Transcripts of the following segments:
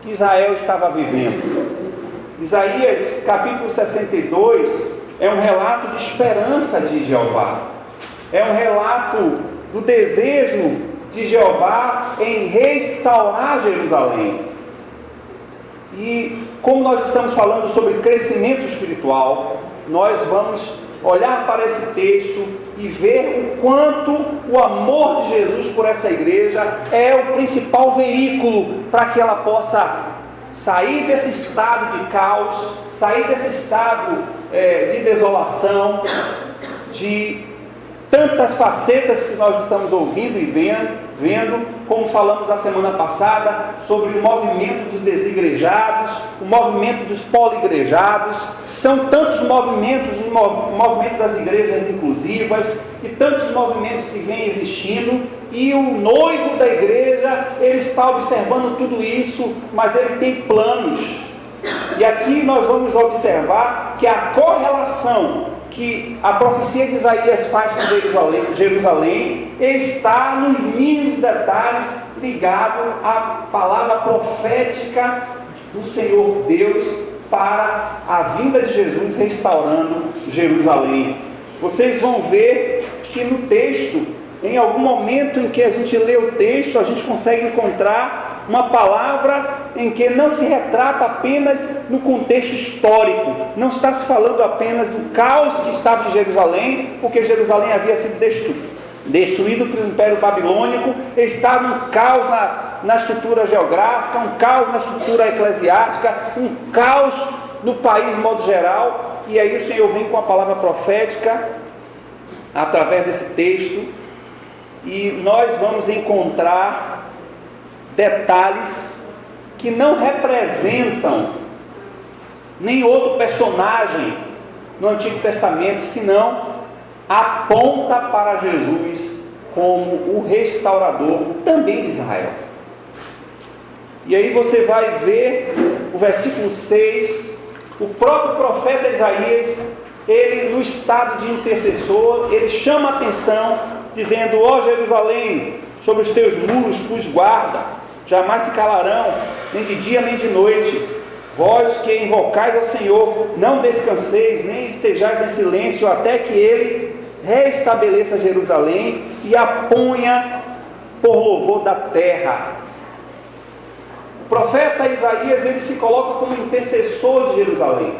que Israel estava vivendo. Isaías capítulo 62 é um relato de esperança de Jeová, é um relato do desejo de Jeová em restaurar Jerusalém. E como nós estamos falando sobre crescimento espiritual, nós vamos olhar para esse texto e ver o quanto o amor de Jesus por essa igreja é o principal veículo para que ela possa sair desse estado de caos, sair desse estado de desolação, de tantas facetas que nós estamos ouvindo e vendo, como falamos a semana passada, sobre o movimento dos desigrejados, o movimento dos poligrejados. São tantos movimentos, o movimento das igrejas inclusivas, e tantos movimentos que vêm existindo, e o noivo da igreja, ele está observando tudo isso, mas ele tem planos. E aqui nós vamos observar que a correlação que a profecia de Isaías faz com Jerusalém está nos mínimos detalhes ligado à palavra profética do Senhor Deus para a vinda de Jesus restaurando Jerusalém. Vocês vão ver que no texto, em algum momento em que a gente lê o texto, a gente consegue encontrar uma palavra em que não se retrata apenas no contexto histórico, não está se falando apenas do caos que estava em Jerusalém, porque Jerusalém havia sido destruído pelo Império Babilônico, estava um caos na estrutura geográfica, um caos na estrutura eclesiástica, um caos no país de modo geral. E aí o Senhor vem com a palavra profética através desse texto, e nós vamos encontrar detalhes que não representam nem outro personagem no Antigo Testamento, senão aponta para Jesus como o restaurador também de Israel. E aí você vai ver o versículo 6, o próprio profeta Isaías, ele no estado de intercessor, ele chama a atenção, dizendo: ó Jerusalém, sobre os teus muros pus guarda, jamais se calarão, nem de dia nem de noite. Vós que invocais ao Senhor, não descanseis, nem estejais em silêncio, até que Ele restabeleça Jerusalém e a ponha por louvor da terra. O profeta Isaías, ele se coloca como intercessor de Jerusalém.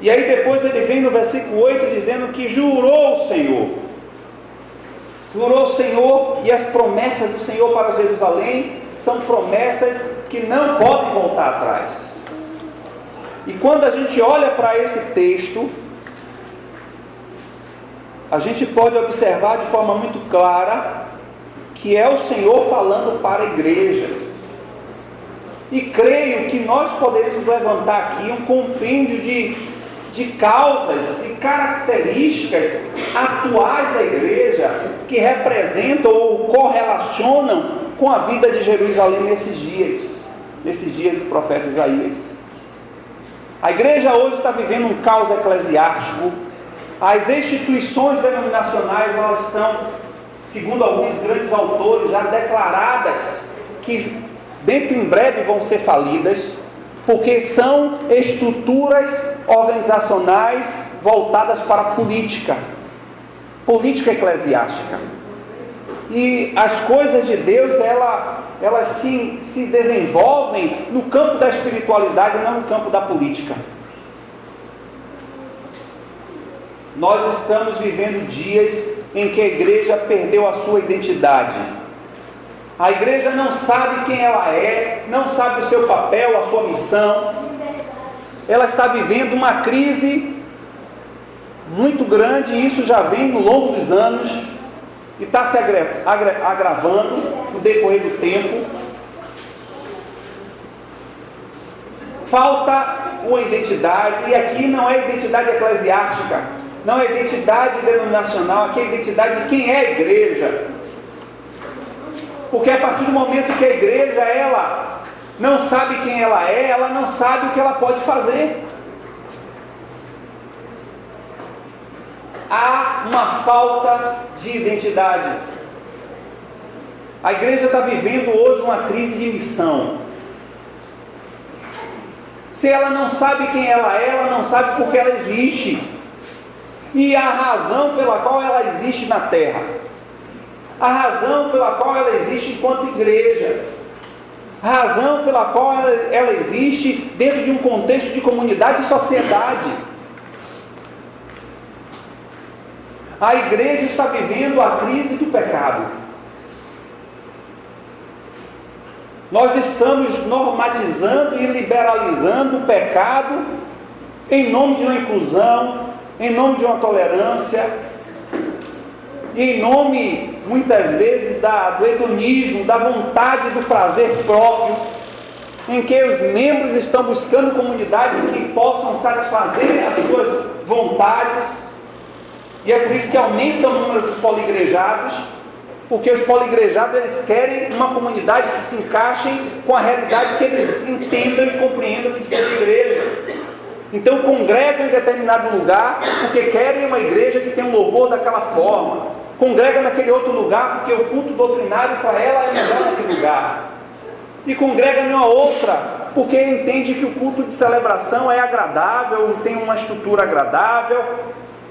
E aí depois ele vem no versículo 8 dizendo que jurou o Senhor. Jurou o Senhor, e as promessas do Senhor para Jerusalém são promessas que não podem voltar atrás. E quando a gente olha para esse texto, a gente pode observar de forma muito clara que é o Senhor falando para a igreja. E creio que nós poderemos levantar aqui um compêndio de causas e características atuais da igreja que representam ou correlacionam com a vida de Jerusalém nesses dias do profeta Isaías. A igreja hoje está vivendo um caos eclesiástico. As instituições denominacionais, elas estão, segundo alguns grandes autores, já declaradas que dentro em breve vão ser falidas, porque são estruturas organizacionais voltadas para a política eclesiástica. E as coisas de Deus, elas se desenvolvem no campo da espiritualidade, não no campo da política. Nós estamos vivendo dias em que a igreja perdeu a sua identidade. A igreja não sabe quem ela é, não sabe o seu papel, a sua missão. Ela está vivendo uma crise muito grande, e isso já vem no longo dos anos, e está se agravando no decorrer do tempo. Falta uma identidade, e aqui não é identidade eclesiástica, não é identidade denominacional, aqui é a identidade de quem é a igreja. Porque a partir do momento que a igreja, ela não sabe quem ela é, ela não sabe o que ela pode fazer. Há uma falta de identidade. A igreja está vivendo hoje uma crise de missão. Se ela não sabe quem ela não sabe porque ela existe. E a razão pela qual ela existe na terra. A razão pela qual ela existe enquanto igreja. A razão pela qual ela existe dentro de um contexto de comunidade e sociedade. A igreja está vivendo a crise do pecado. Nós estamos normatizando e liberalizando o pecado em nome de uma inclusão, em nome de uma tolerância, e em nome, muitas vezes, do hedonismo, da vontade do prazer próprio, em que os membros estão buscando comunidades que possam satisfazer as suas vontades, e é por isso que aumenta o número dos poligrejados, porque os poligrejados, eles querem uma comunidade que se encaixe com a realidade que eles entendam e compreendam que seja igreja. Então congregam em determinado lugar porque querem uma igreja que tem um louvor daquela forma. Congrega naquele outro lugar porque o culto doutrinário para ela é melhor naquele lugar. E congrega em uma outra porque entende que o culto de celebração é agradável, tem uma estrutura agradável.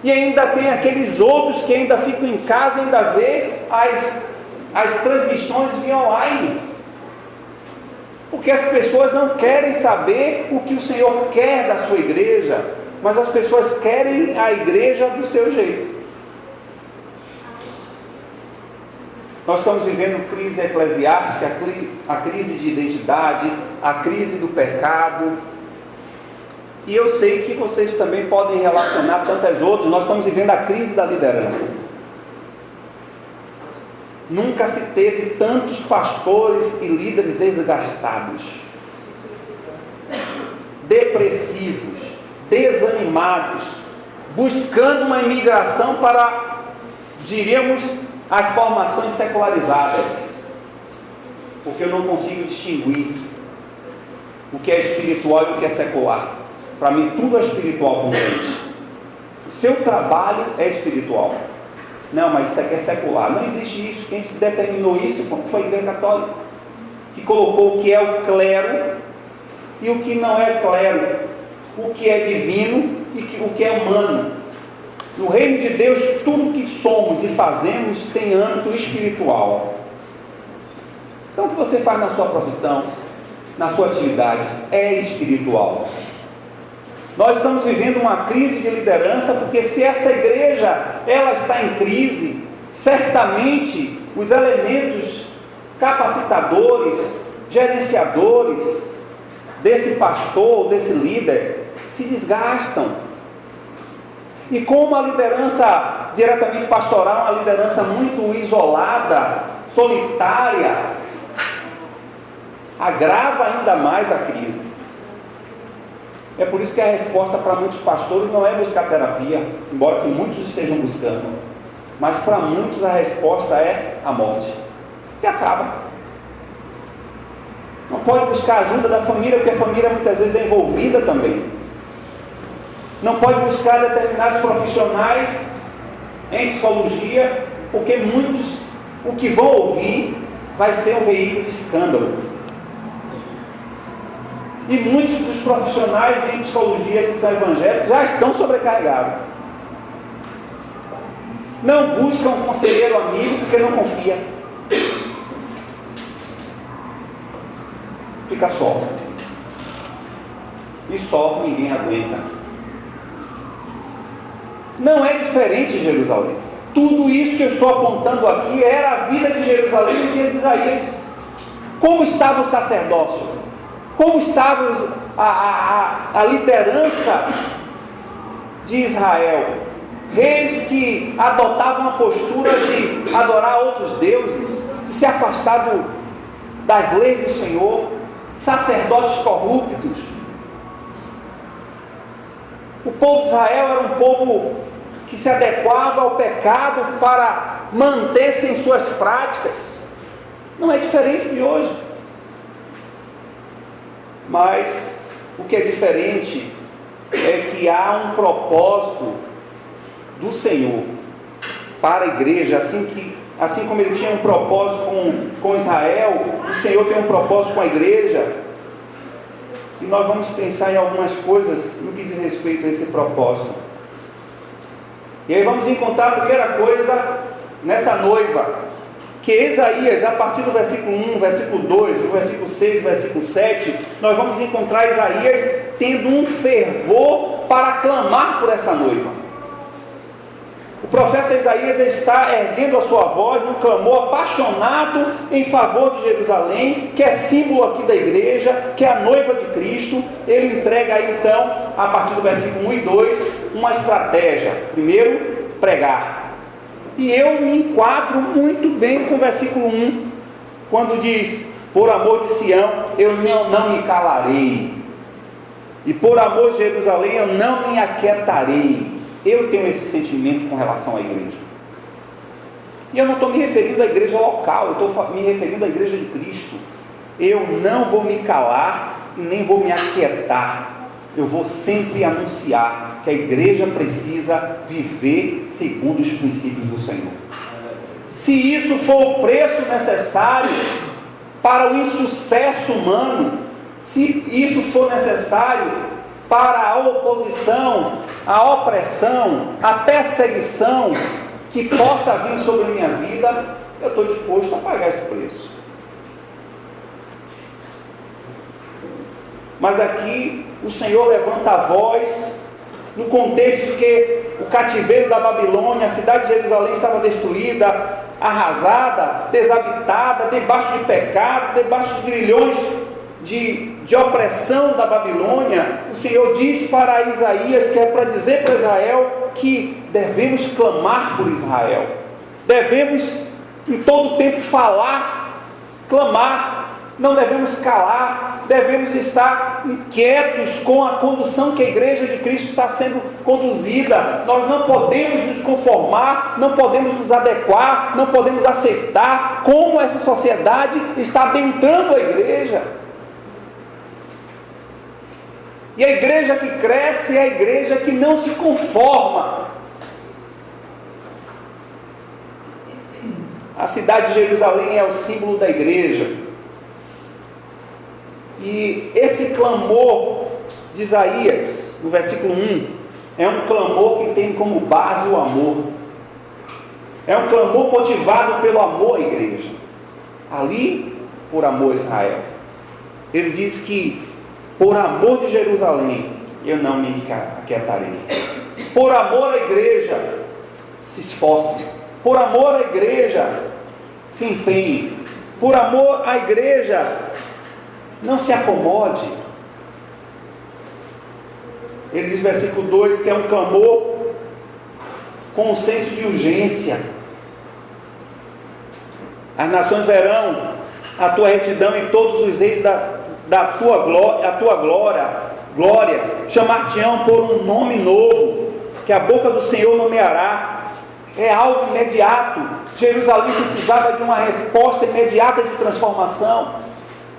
E ainda tem aqueles outros que ainda ficam em casa e ainda vê as transmissões via online. Porque as pessoas não querem saber o que o Senhor quer da sua igreja, mas as pessoas querem a igreja do seu jeito. Nós estamos vivendo crise eclesiástica, a crise de identidade, a crise do pecado. E eu sei que vocês também podem relacionar tantas outras. Nós estamos vivendo a crise da liderança. Nunca se teve tantos pastores e líderes desgastados, depressivos, desanimados, buscando uma imigração para, diríamos, as formações secularizadas, porque eu não consigo distinguir o que é espiritual e o que é secular. Para mim tudo é espiritual com gente. O seu trabalho é espiritual. Não, mas isso aqui é secular. Não existe isso. Quem determinou isso foi a Igreja Católica, que colocou o que é o clero e o que não é clero, o que é divino e o que é humano. No reino de Deus, tudo que somos e fazemos tem âmbito espiritual. Então o que você faz na sua profissão, na sua atividade, é espiritual. Nós estamos vivendo uma crise de liderança, porque se essa igreja ela está em crise, certamente os elementos capacitadores, gerenciadores desse pastor, desse líder, se desgastam. E como a liderança diretamente pastoral é uma liderança muito isolada, solitária, agrava ainda mais a crise. É por isso que a resposta para muitos pastores não é buscar terapia, embora que muitos estejam buscando, mas para muitos a resposta é a morte, que acaba. Não pode buscar ajuda da família, porque a família muitas vezes é envolvida também. Não pode buscar determinados profissionais em psicologia, porque muitos, o que vão ouvir, vai ser um veículo de escândalo. E muitos dos profissionais em psicologia que são evangélicos já estão sobrecarregados. Não buscam um conselheiro amigo porque não confia. Fica só. E só ninguém aguenta. Não é diferente de Jerusalém. Tudo isso que eu estou apontando aqui era a vida de Jerusalém nos dias de Isaías. Como estava o sacerdócio? Como estava a liderança de Israel? Reis que adotavam uma postura de adorar outros deuses, de se afastar das leis do Senhor, sacerdotes corruptos. O povo de Israel era um povo que se adequava ao pecado para manter-se em suas práticas. Não é diferente de hoje. Mas o que é diferente é que há um propósito do Senhor para a igreja, assim como ele tinha um propósito com Israel, o Senhor tem um propósito com a igreja. e nós vamos pensar em algumas coisas no que diz respeito a esse propósito. E aí vamos encontrar a primeira coisa nessa noiva, que Isaías, a partir do versículo 1, versículo 2, do versículo 6, versículo 7, nós vamos encontrar Isaías tendo um fervor para clamar por essa noiva. O profeta Isaías está erguendo a sua voz num clamor apaixonado em favor de Jerusalém, que é símbolo aqui da igreja, que é a noiva de Cristo. Ele entrega aí então, a partir do versículo 1 e 2, uma estratégia. Primeiro, pregar. E eu me enquadro muito bem com o versículo 1, quando diz: por amor de Sião eu não me calarei, e por amor de Jerusalém eu não me aquietarei. Eu tenho esse sentimento com relação à igreja. E eu não estou me referindo à igreja local, eu estou me referindo à igreja de Cristo. Eu não vou me calar e nem vou me aquietar. Eu vou sempre anunciar que a igreja precisa viver segundo os princípios do Senhor. Se isso for o preço necessário para o insucesso humano, se isso for necessário para a oposição, a opressão, a perseguição que possa vir sobre a minha vida, eu estou disposto a pagar esse preço. Mas aqui o Senhor levanta a voz no contexto de que o cativeiro da Babilônia, a cidade de Jerusalém estava destruída, arrasada, desabitada, debaixo de pecado, debaixo de grilhões de opressão da Babilônia. O Senhor diz para Isaías, que é para dizer para Israel, que devemos clamar por Israel, devemos em todo tempo falar, clamar, não devemos calar, devemos estar inquietos com a condução que a igreja de Cristo está sendo conduzida. Nós não podemos nos conformar, não podemos nos adequar, não podemos aceitar como essa sociedade está adentrando a igreja. E a igreja que cresce é a igreja que não se conforma. A cidade de Jerusalém é o símbolo da igreja. E esse clamor de Isaías, no versículo 1, é um clamor que tem como base o amor. É um clamor motivado pelo amor à igreja. Ali, por amor a Israel. Ele diz que por amor de Jerusalém, eu não me aquietarei. Por amor à igreja, se esforce. Por amor à igreja, se empenhe. Por amor à igreja, não se acomode. Ele diz no versículo 2 que é um clamor com um senso de urgência. As nações verão a tua retidão e todos os reis da tua glória, chamar-te-ão por um nome novo, que a boca do Senhor nomeará. É algo imediato. Jerusalém precisava de uma resposta imediata de transformação.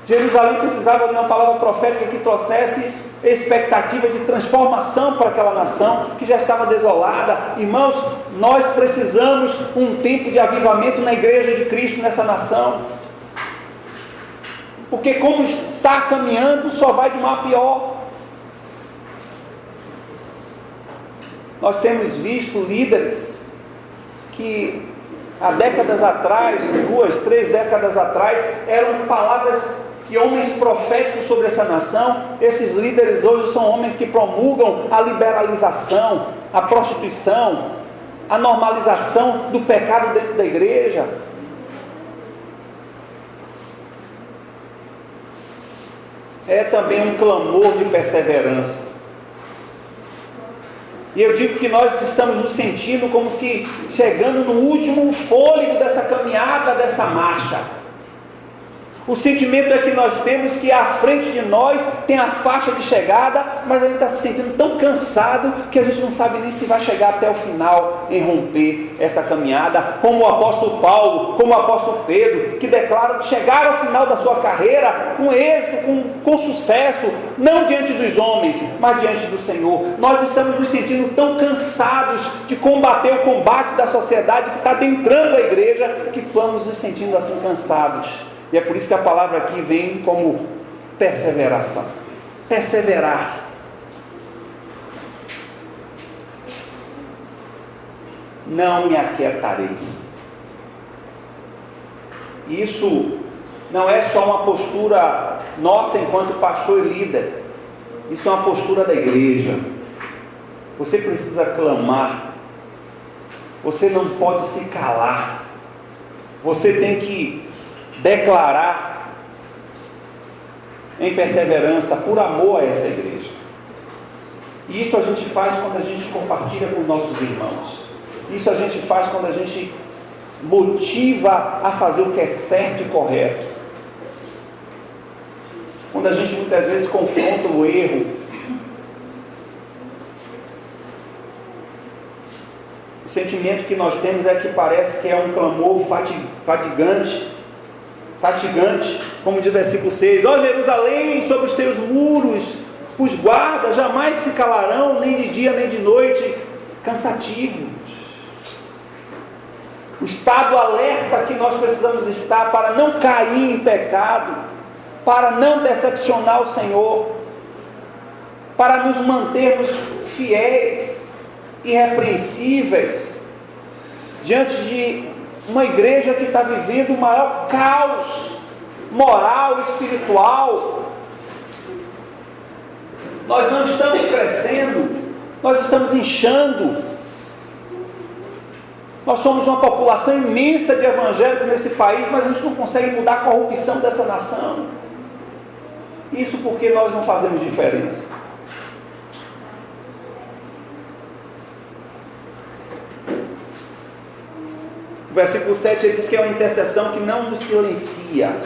Jerusalém precisava de uma palavra profética que trouxesse expectativa de transformação para aquela nação que já estava desolada. Irmãos, nós precisamos um tempo de avivamento na igreja de Cristo, nessa nação. Porque como está caminhando, só vai de mal a pior. Nós temos visto líderes que há décadas atrás, 2, 3 décadas atrás, eram palavras e homens proféticos sobre essa nação. Esses líderes hoje são homens que promulgam a liberalização, a prostituição, a normalização do pecado dentro da igreja. É também um clamor de perseverança. E eu digo que nós estamos nos sentindo como se chegando no último fôlego dessa caminhada, dessa marcha. O sentimento é que nós temos que à frente de nós tem a faixa de chegada, mas a gente está se sentindo tão cansado que a gente não sabe nem se vai chegar até o final em romper essa caminhada, como o apóstolo Paulo, como o apóstolo Pedro, que declaram que chegaram ao final da sua carreira com êxito, com sucesso, não diante dos homens, mas diante do Senhor. Nós estamos nos sentindo tão cansados de combater o combate da sociedade que está adentrando a igreja, que estamos nos sentindo assim cansados. E é por isso que a palavra aqui vem como perseveração. perseverar. Não me aquietarei. Isso não é só uma postura nossa enquanto pastor e líder. Isso é uma postura da igreja. Você precisa clamar. Você não pode se calar. Você tem que declarar em perseverança, por amor a essa igreja. E isso a gente faz quando a gente compartilha com nossos irmãos. Isso a gente faz quando a gente motiva a fazer o que é certo e correto. Quando a gente muitas vezes confronta o erro, o sentimento que nós temos é que parece que é um clamor fatigante, como diz o versículo 6, ó Jerusalém, sobre os teus muros, os guardas jamais se calarão, nem de dia nem de noite, cansativo. O estado alerta que nós precisamos estar para não cair em pecado, para não decepcionar o Senhor, para nos mantermos fiéis, irrepreensíveis, diante de uma igreja que está vivendo o maior caos moral e espiritual. Nós não estamos crescendo, nós estamos inchando. Nós somos uma população imensa de evangélicos nesse país, mas a gente não consegue mudar a corrupção dessa nação. Isso porque nós não fazemos diferença. O versículo 7 ele diz que é uma intercessão que não nos silencia,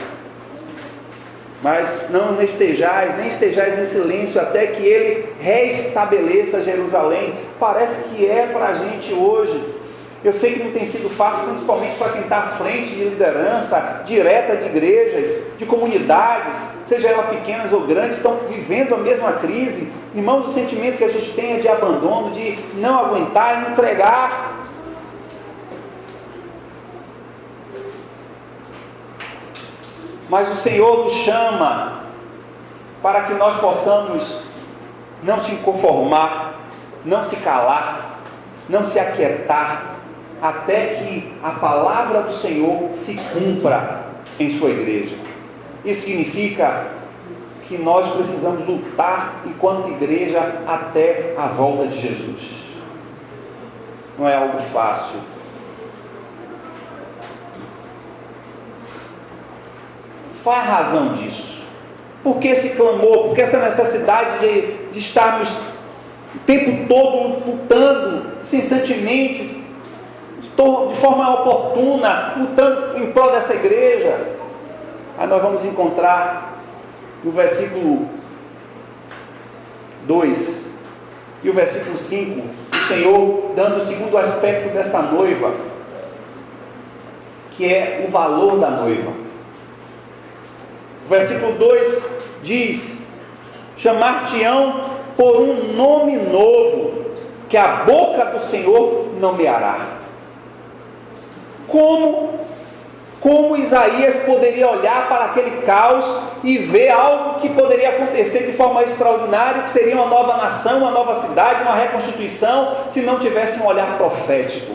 mas não estejais, nem estejais em silêncio até que ele restabeleça Jerusalém. Parece que é para a gente hoje. Eu sei que não tem sido fácil, principalmente para quem está à frente de liderança direta de igrejas, de comunidades, seja elas pequenas ou grandes, estão vivendo a mesma crise. Irmãos, o sentimento que a gente tem é de abandono, de não aguentar e entregar. Mas o Senhor nos chama para que nós possamos não se conformar, não se calar, não se aquietar, até que a palavra do Senhor se cumpra em sua igreja. Isso significa que nós precisamos lutar enquanto igreja até a volta de Jesus. Não é algo fácil. Qual a razão disso? Por que esse clamor? Por que essa necessidade de estarmos o tempo todo lutando incessantemente, de forma oportuna, lutando em prol dessa igreja? Aí nós vamos encontrar no versículo 2 e o versículo 5, o Senhor dando o segundo aspecto dessa noiva, que é o valor da noiva. O versículo 2 diz: chamar-te-ão por um nome novo, que a boca do Senhor nomeará. Como Isaías poderia olhar para aquele caos e ver algo que poderia acontecer de forma extraordinária, que seria uma nova nação, uma nova cidade, uma reconstituição, se não tivesse um olhar profético?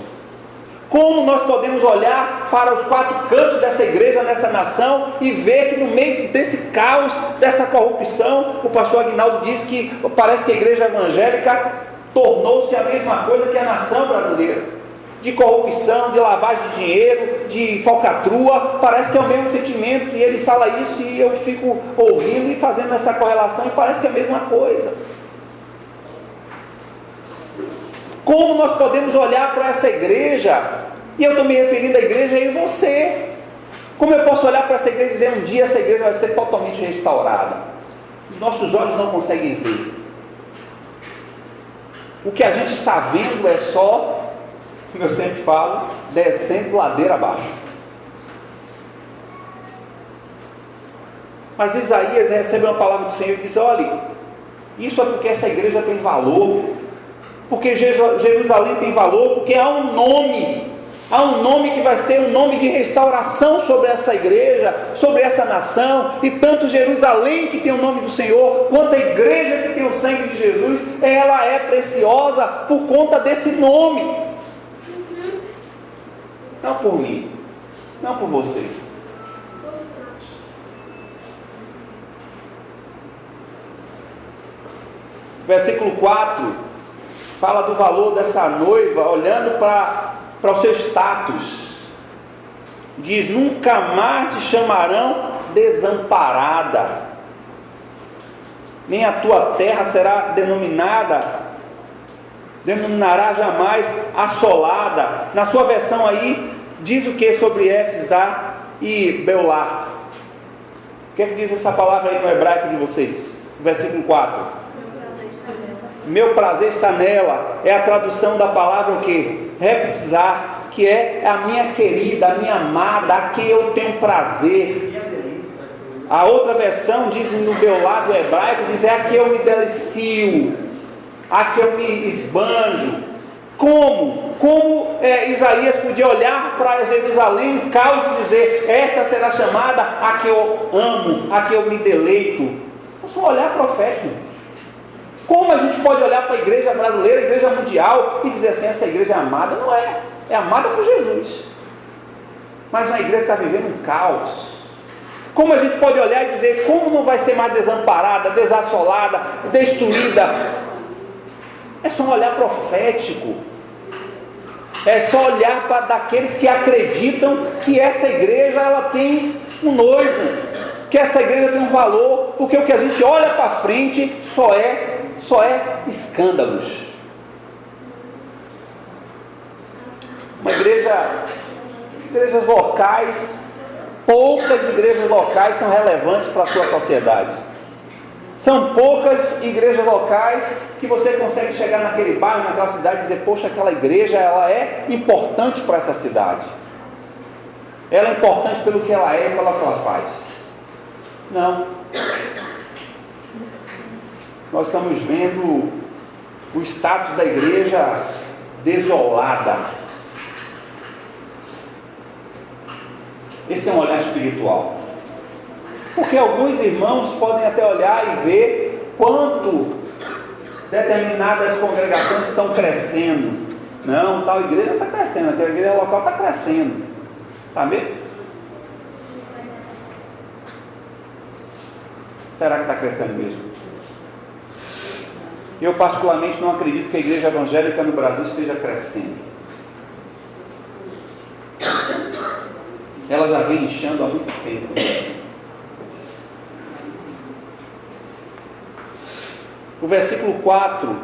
Como nós podemos olhar para os quatro cantos dessa igreja, nessa nação, e ver que no meio desse caos, dessa corrupção, o pastor Aguinaldo disse que parece que a igreja evangélica tornou-se a mesma coisa que a nação brasileira, de corrupção, de lavagem de dinheiro, de falcatrua. Parece que é o mesmo sentimento, e ele fala isso e eu fico ouvindo e fazendo essa correlação, e parece que é a mesma coisa. Como nós podemos olhar para essa igreja, e eu estou me referindo à igreja e você, como eu posso olhar para essa igreja e dizer, um dia essa igreja vai ser totalmente restaurada? Os nossos olhos não conseguem ver. O que a gente está vendo é só, como eu sempre falo, descendo ladeira abaixo. Mas Isaías recebe uma palavra do Senhor e diz: olha, isso é porque essa igreja tem valor, porque Jerusalém tem valor, porque há um nome Há um nome que vai ser um nome de restauração sobre essa igreja, sobre essa nação, e tanto Jerusalém, que tem o nome do Senhor, quanto a igreja que tem o sangue de Jesus, ela é preciosa por conta desse nome. Não por mim, não por você. Versículo 4 fala do valor dessa noiva, olhando para o seu status. Diz: nunca mais te chamarão desamparada, nem a tua terra será denominará jamais assolada. Na sua versão aí, diz o que sobre Éfesa e Beulá? O que é que diz essa palavra aí no hebraico de vocês? Versículo 4. Meu prazer está nela, é a tradução da palavra o que? Reptizar, que é a minha querida, a minha amada, a quem eu tenho prazer. A outra versão diz no Beulá do hebraico, diz: é a que eu me delicio, a que eu me esbanjo. Como Isaías podia olhar para Jerusalém, um caos, e dizer: esta será chamada a que eu amo, a que eu me deleito. É só um olhar profético. Como a gente pode olhar para a igreja brasileira, a igreja mundial, e dizer assim: essa igreja é amada? Não é, é amada por Jesus, mas uma igreja que está vivendo um caos. Como a gente pode olhar e dizer: como não vai ser mais desamparada, desassolada, destruída? É só um olhar profético, é só olhar para daqueles que acreditam que essa igreja ela tem um noivo, que essa igreja tem um valor, porque o que a gente olha para frente só é escândalos. Uma igrejas locais, poucas igrejas locais são relevantes para a sua sociedade. São poucas igrejas locais que você consegue chegar naquele bairro, naquela cidade e dizer: poxa, aquela igreja ela é importante para essa cidade. Ela é importante pelo que ela é e pelo que ela faz. Não. Nós estamos vendo o status da igreja desolada. Esse é um olhar espiritual. Porque alguns irmãos podem até olhar e ver quanto determinadas congregações estão crescendo. Não, tal igreja está crescendo, aquela igreja local está crescendo. Está mesmo? Será que está crescendo mesmo? Eu particularmente não acredito que a igreja evangélica no Brasil esteja crescendo. Ela já vem inchando há muito tempo. O versículo 4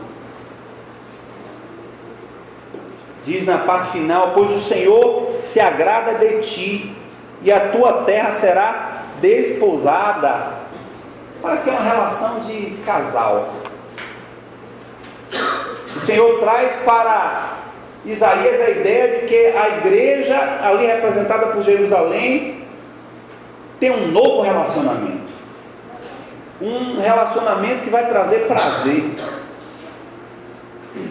diz na parte final: pois o Senhor se agrada de ti, e a tua terra será desposada. Parece que é uma relação de casal. O Senhor traz para Isaías a ideia de que a igreja, ali representada por Jerusalém, tem um novo relacionamento. Um relacionamento que vai trazer prazer.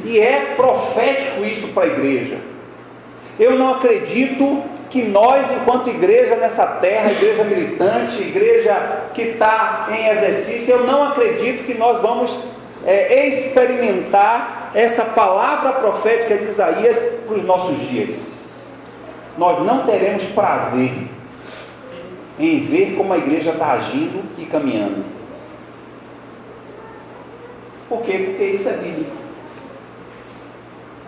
E é profético isso para a igreja. Eu não acredito que nós, enquanto igreja nessa terra, igreja militante, igreja que está em exercício, eu não acredito que nós vamos experimentar essa palavra profética de Isaías para os nossos dias. Nós não teremos prazer em ver como a igreja está agindo e caminhando. Por quê? Porque isso é bíblico.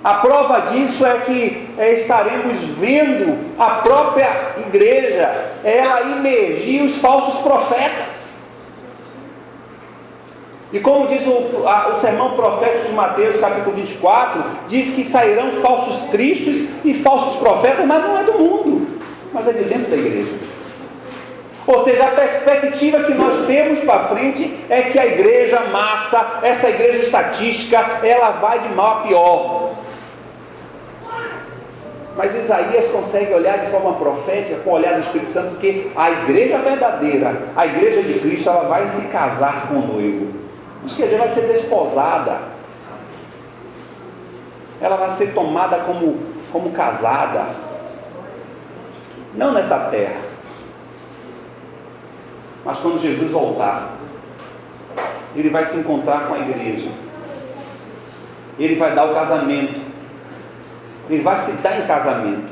A prova disso é que estaremos vendo a própria igreja, ela imergir os falsos profetas. E como diz o sermão profético de Mateus, capítulo 24, diz que sairão falsos cristos e falsos profetas, mas não é do mundo, mas é de dentro da igreja. Ou seja, a perspectiva que nós temos para frente é que a igreja massa, essa igreja estatística, ela vai de mal a pior. Mas Isaías consegue olhar de forma profética, com o olhar do Espírito Santo, porque a igreja verdadeira, a igreja de Cristo, ela vai se casar com o noivo. Isso quer dizer, vai ser desposada. Ela vai ser tomada como casada. não nessa terra, mas quando Jesus voltar, Ele vai se encontrar com a igreja, Ele vai dar o casamento, Ele vai se dar em casamento.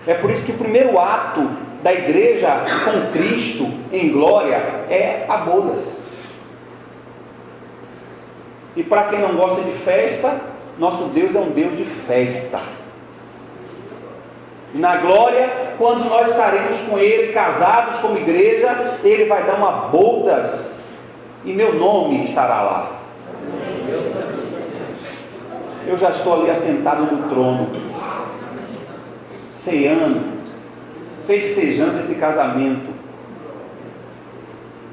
É por isso que o primeiro ato da igreja com Cristo em glória é a bodas. E para quem não gosta de festa, nosso Deus é um Deus de festa. Na glória, quando nós estaremos com Ele, casados como igreja, Ele vai dar uma bodas, e meu nome estará lá. Eu já estou ali assentado no trono, ceando, festejando esse casamento.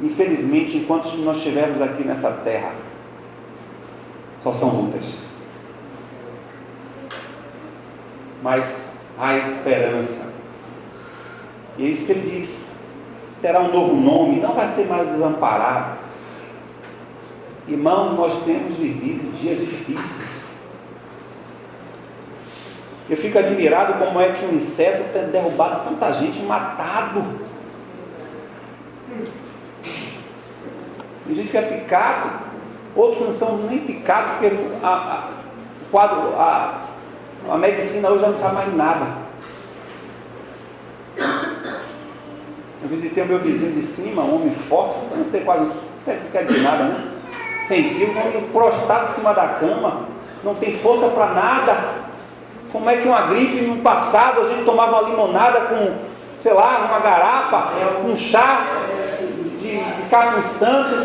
Infelizmente, enquanto nós estivermos aqui nessa terra, só são lutas. Mas há esperança. E é isso que ele diz: terá um novo nome, não vai ser mais desamparado. Irmãos, nós temos vivido dias difíceis. Eu fico admirado como é que um inseto tem derrubado tanta gente, matado. Tem gente que é picado, outros não são nem picados, porque a medicina hoje já não sabe mais nada. Eu visitei o meu vizinho de cima, um homem forte, não tem quase, não quer dizer nada, né? 100 quilos, um homem prostrado em cima da cama, não tem força para nada. Como é que uma gripe no passado a gente tomava uma limonada com, sei lá, uma garapa, um chá de capim santo,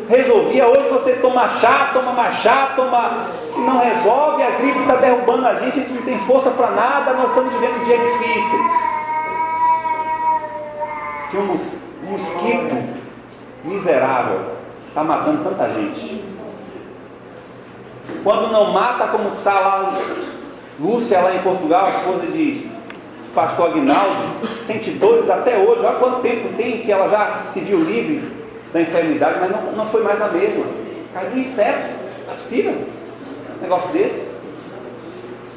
resolvia. Hoje você toma chá, toma mais chá, e não resolve. A gripe está derrubando a gente não tem força para nada. Nós estamos vivendo dias difíceis. Tinha um mosquito miserável, está matando tanta gente. Quando não mata, como está lá Lúcia, lá em Portugal, a esposa de pastor Aguinaldo, sente dores até hoje. Olha quanto tempo tem que ela já se viu livre da enfermidade, mas não foi mais a mesma. Caiu um inseto, não é possível um negócio desse.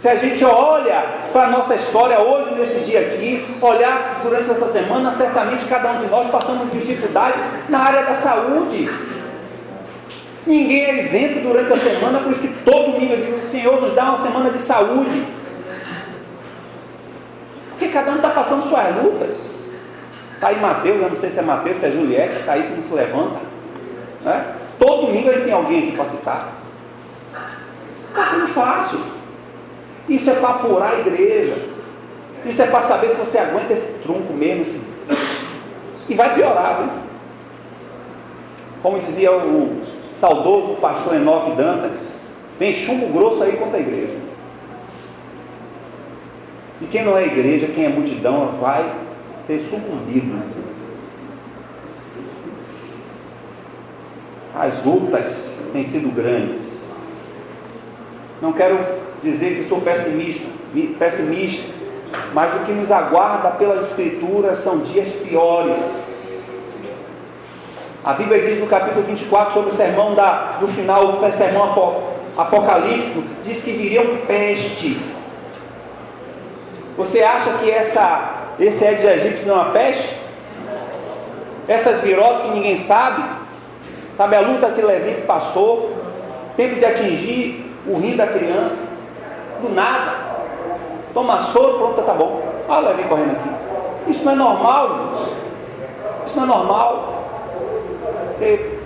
Se a gente olha para a nossa história hoje, nesse dia aqui, olhar durante essa semana, certamente cada um de nós passamos dificuldades na área da saúde. Ninguém é isento durante a semana, por isso que todo domingo eu digo: Senhor, nos dá uma semana de saúde. Porque cada um está passando suas lutas. Está aí Mateus, eu não sei se é Mateus, se é Juliette, que está aí que não se levanta, né? Todo domingo a gente tem alguém aqui para citar. Está sendo fácil. Isso é para apurar a igreja. Isso é para saber se você aguenta esse tronco mesmo. E vai piorar, viu? Como dizia o saudoso pastor Enoque Dantas: vem chumbo grosso aí contra a igreja. E quem não é igreja, quem é multidão, vai ser sucumbido. As lutas têm sido grandes. Não quero dizer que sou pessimista, mas o que nos aguarda pelas escrituras são dias piores. A Bíblia diz no capítulo 24 sobre o sermão do final, o sermão apocalíptico, diz que viriam pestes. Você acha que esse Aedes aegypti não é uma peste? Essas viroses que ninguém sabe a luta que Levi passou, tempo de atingir o rim da criança, do nada, toma soro, pronto, tá bom. Olha o Levi correndo aqui. Isso não é normal, irmãos. Isso não é normal. Você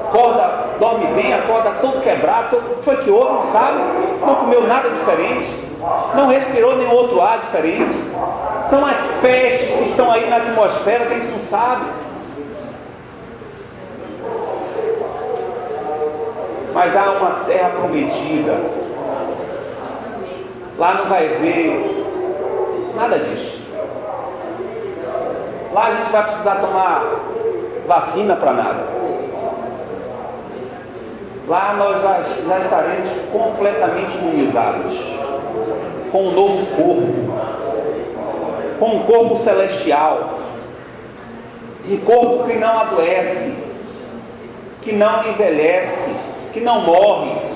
acorda, dorme bem, acorda todo quebrado. O que foi que houve? Não sabe? Não comeu nada diferente, não respirou nenhum outro ar diferente. São as pestes que estão aí na atmosfera que a gente não sabe. Mas há uma terra prometida. Lá não vai ver nada disso. Lá a gente vai precisar tomar vacina para nada. Lá nós já estaremos completamente imunizados, com um novo corpo, com um corpo celestial, um corpo que não adoece, que não envelhece, que não morre.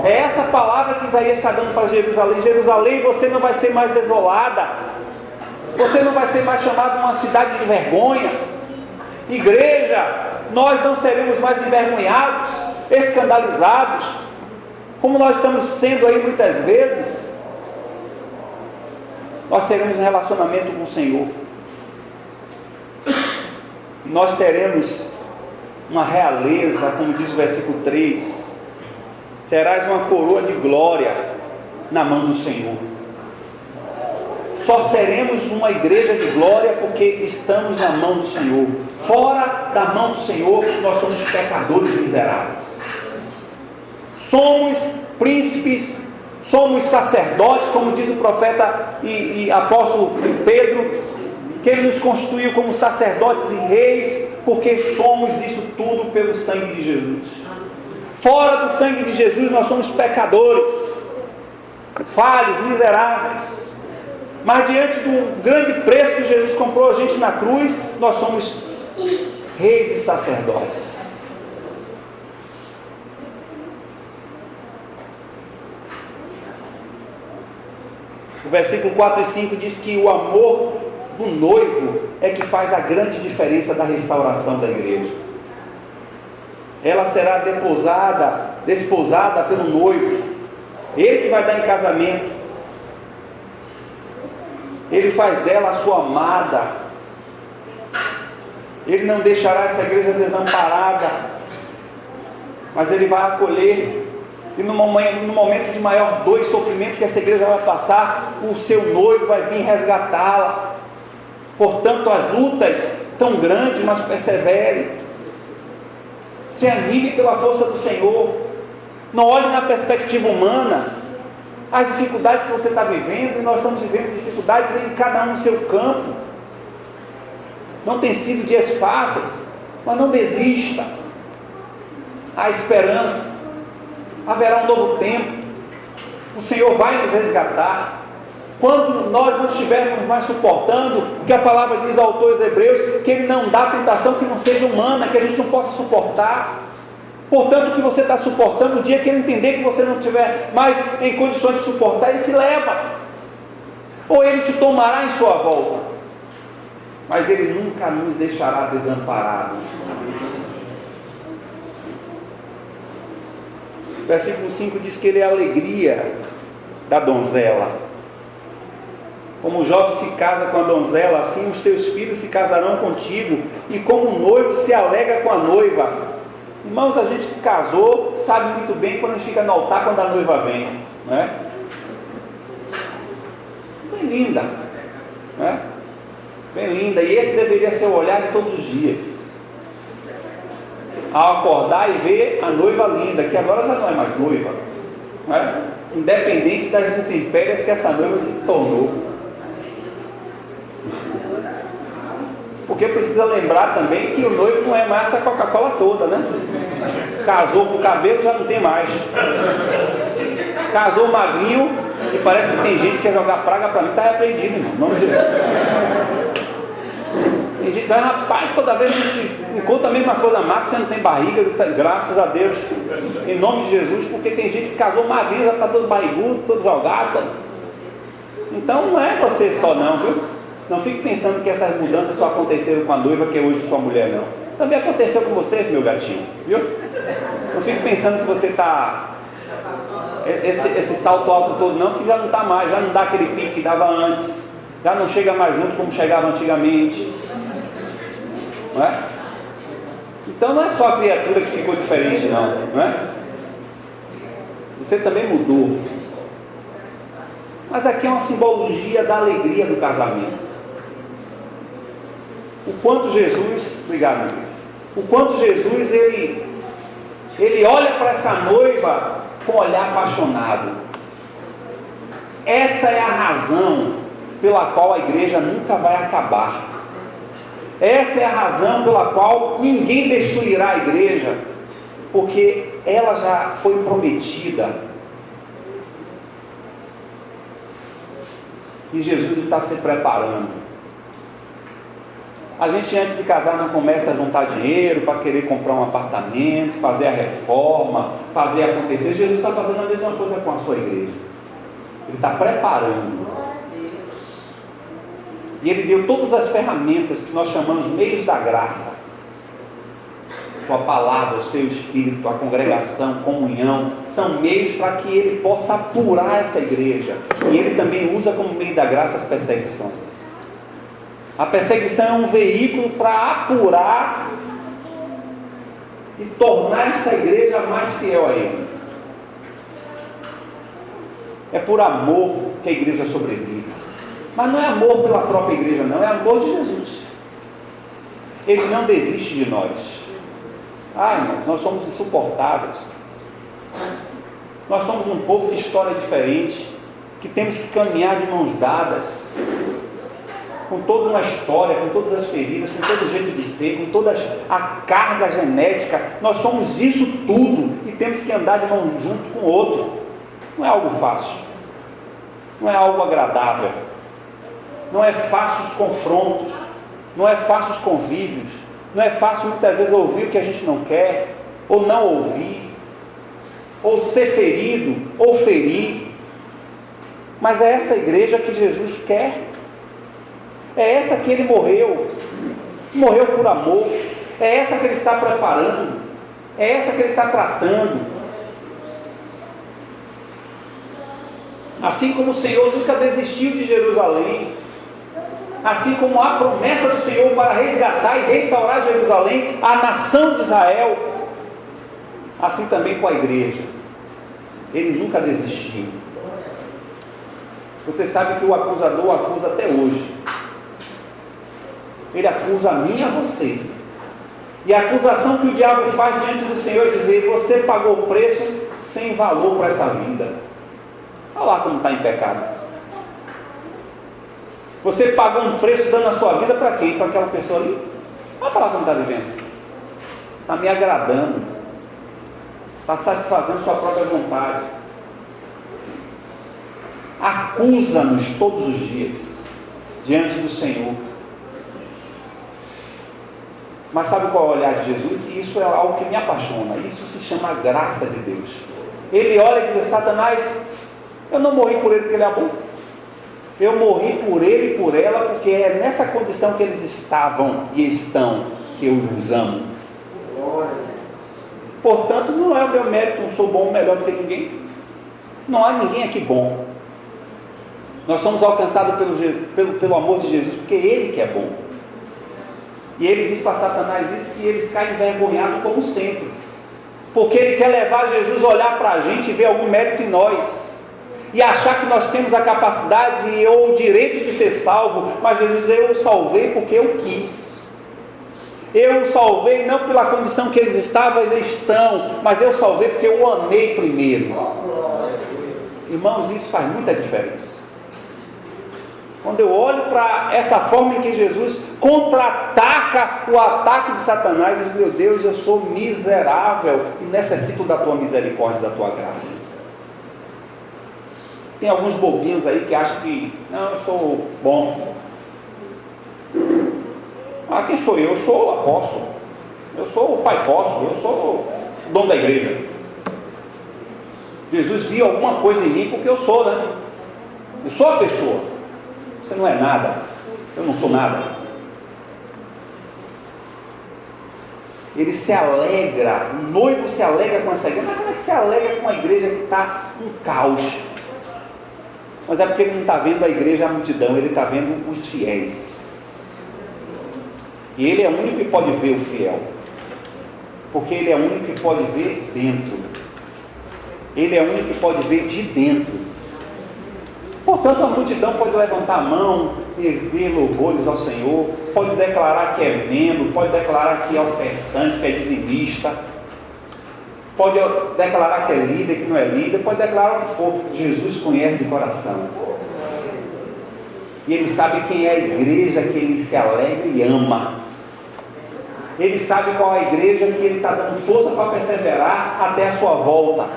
É essa palavra que Isaías está dando para Jerusalém. Jerusalém, você não vai ser mais desolada, você não vai ser mais chamada uma cidade de vergonha. Igreja, nós não seremos mais envergonhados, escandalizados, como nós estamos sendo aí muitas vezes. Nós teremos um relacionamento com o Senhor, nós teremos uma realeza, como diz o versículo 3, serás uma coroa de glória na mão do Senhor. Só seremos uma igreja de glória porque estamos na mão do Senhor. Fora da mão do Senhor, nós somos pecadores miseráveis. Somos príncipes, somos sacerdotes, como diz o profeta e apóstolo Pedro, que ele nos constituiu como sacerdotes e reis, porque somos isso tudo pelo sangue de Jesus. Fora do sangue de Jesus, nós somos pecadores, falhos, miseráveis. Mas diante do grande preço que Jesus comprou a gente na cruz, nós somos reis e sacerdotes. O versículo 4 e 5 diz que o amor do noivo é que faz a grande diferença da restauração da igreja. Ela será desposada pelo noivo, ele que vai dar em casamento. Ele faz dela a sua amada. Ele não deixará essa igreja desamparada, mas ele vai acolher. E no momento de maior dor e sofrimento que essa igreja vai passar, o seu noivo vai vir resgatá-la. Portanto, as lutas tão grandes, mas persevere. Se anime pela força do Senhor. Não olhe na perspectiva humana as dificuldades que você está vivendo, e nós estamos vivendo dificuldades em cada um no seu campo. Não tem sido dias fáceis, mas não desista. Há esperança, haverá um novo tempo, o Senhor vai nos resgatar. Quando nós não estivermos mais suportando, porque a palavra diz ao autor aos Hebreus, que Ele não dá tentação que não seja humana, que a gente não possa suportar. Portanto, o que você está suportando, o dia que Ele entender que você não estiver mais em condições de suportar, Ele te leva, ou Ele te tomará em sua volta, mas Ele nunca nos deixará desamparados. Versículo 5 diz que Ele é a alegria da donzela. Como o jovem se casa com a donzela, assim os teus filhos se casarão contigo, e como o noivo se alegra com a noiva. Irmãos, a gente que casou sabe muito bem quando a gente fica no altar quando a noiva vem, não é? Bem linda, não é? Bem linda, e esse deveria ser o olhar de todos os dias, ao acordar e ver a noiva linda, que agora já não é mais noiva, não é? Independente das intempéries que essa noiva se tornou. Porque precisa lembrar também que o noivo não é mais essa Coca-Cola toda, né? Casou com o cabelo, já não tem mais. Casou magrinho, e parece que tem gente que quer jogar praga para mim, está repreendido, irmão. Vamos dizer. Tem gente que diz, rapaz, toda vez a gente encontra a mesma coisa, magra, você não tem barriga, graças a Deus, em nome de Jesus, porque tem gente que casou magrinho, já está todo barrigudo, todo jogado. Então não é você só não, viu? Não fique pensando que essas mudanças só aconteceram com a noiva, que é hoje sua mulher, não. Também aconteceu com você, meu gatinho, viu? Não fique pensando que você está... Esse salto alto todo não, que já não está mais, já não dá aquele pique que dava antes, já não chega mais junto como chegava antigamente, não é? Então não é só a criatura que ficou diferente, não é? Você também mudou. Mas aqui é uma simbologia da alegria do casamento. O quanto Jesus, obrigado, meu Deus, o quanto Jesus ele olha para essa noiva com um olhar apaixonado. Essa é a razão pela qual a igreja nunca vai acabar. Essa é a razão pela qual ninguém destruirá a igreja, porque ela já foi prometida. E Jesus está se preparando. A gente antes de casar não começa a juntar dinheiro para querer comprar um apartamento, fazer a reforma, fazer acontecer. Jesus está fazendo a mesma coisa com a sua igreja. Ele está preparando. E Ele deu todas as ferramentas que nós chamamos meios da graça. Sua palavra, o seu Espírito, a congregação, comunhão, são meios para que Ele possa apurar essa igreja. E Ele também usa como meio da graça as perseguições. A perseguição é um veículo para apurar e tornar essa igreja mais fiel a Ele. É por amor que a igreja sobrevive. Mas não é amor pela própria igreja, não, é amor de Jesus. Ele não desiste de nós. Irmãos, nós somos insuportáveis. Nós somos um povo de história diferente, que temos que caminhar de mãos dadas, com toda uma história, com todas as feridas, com todo o jeito de ser, com toda a carga genética. Nós somos isso tudo e temos que andar de mão junto com o outro. Não é algo fácil, não é algo agradável, não é fácil os confrontos, não é fácil os convívios, não é fácil muitas vezes ouvir o que a gente não quer, ou não ouvir, ou ser ferido, ou ferir. Mas é essa igreja que Jesus quer, é essa que Ele morreu por amor, é essa que Ele está preparando, é essa que Ele está tratando. Assim como o Senhor nunca desistiu de Jerusalém, assim como a promessa do Senhor para resgatar e restaurar Jerusalém, a nação de Israel, assim também com a igreja. Ele nunca desistiu. Você sabe que o acusador acusa até hoje. Ele acusa a mim e a você. E a acusação que o diabo faz diante do Senhor é dizer: você pagou o preço sem valor para essa vida. Olha lá como está em pecado. Você pagou um preço dando a sua vida para quem? Para aquela pessoa ali? Olha para lá como está vivendo. Está me agradando. Está satisfazendo sua própria vontade. Acusa-nos todos os dias diante do Senhor. Mas sabe qual é o olhar de Jesus? E isso é algo que me apaixona. Isso se chama graça de Deus. Ele olha e diz: Satanás, eu não morri por ele porque ele é bom. Eu morri por ele e por ela porque é nessa condição que eles estavam e estão que eu os amo. Portanto, não é o meu mérito, não sou bom melhor do que ninguém. Não há ninguém aqui bom. Nós somos alcançados pelo amor de Jesus, porque Ele que é bom. E Ele diz para Satanás isso, e ele cai envergonhado como sempre, porque Ele quer levar Jesus a olhar para a gente e ver algum mérito em nós, e achar que nós temos a capacidade ou o direito de ser salvo. Mas Jesus: eu o salvei porque eu quis. Eu o salvei não pela condição que eles estavam e estão, mas eu salvei porque eu o amei primeiro. Irmãos, isso faz muita diferença. Quando eu olho para essa forma em que Jesus contra-ataca o ataque de Satanás, eu digo: meu Deus, eu sou miserável e necessito da tua misericórdia, da tua graça. Tem alguns bobinhos aí que acham que, não, eu sou bom. Quem sou eu? Eu sou o apóstolo, eu sou o pai apóstolo, eu sou o dono da igreja. Jesus viu alguma coisa em mim porque eu sou, né? Eu sou a pessoa. Você não é nada, eu não sou nada. Ele se alegra, o noivo se alegra com essa igreja. Mas como é que se alegra com uma igreja que está um caos? Mas é porque ele não está vendo a igreja, a multidão, ele está vendo os fiéis. E ele é o único que pode ver o fiel, porque ele é o único que pode ver dentro. Ele é o único que pode ver de dentro. Portanto, a multidão pode levantar a mão, erguer louvores ao Senhor, pode declarar que é membro, pode declarar que é ofertante, que é dizimista, pode declarar que é líder, que não é líder, pode declarar o que for. Jesus conhece o coração. E Ele sabe quem é a igreja que Ele se alegra e ama. Ele sabe qual é a igreja que Ele está dando força para perseverar até a sua volta.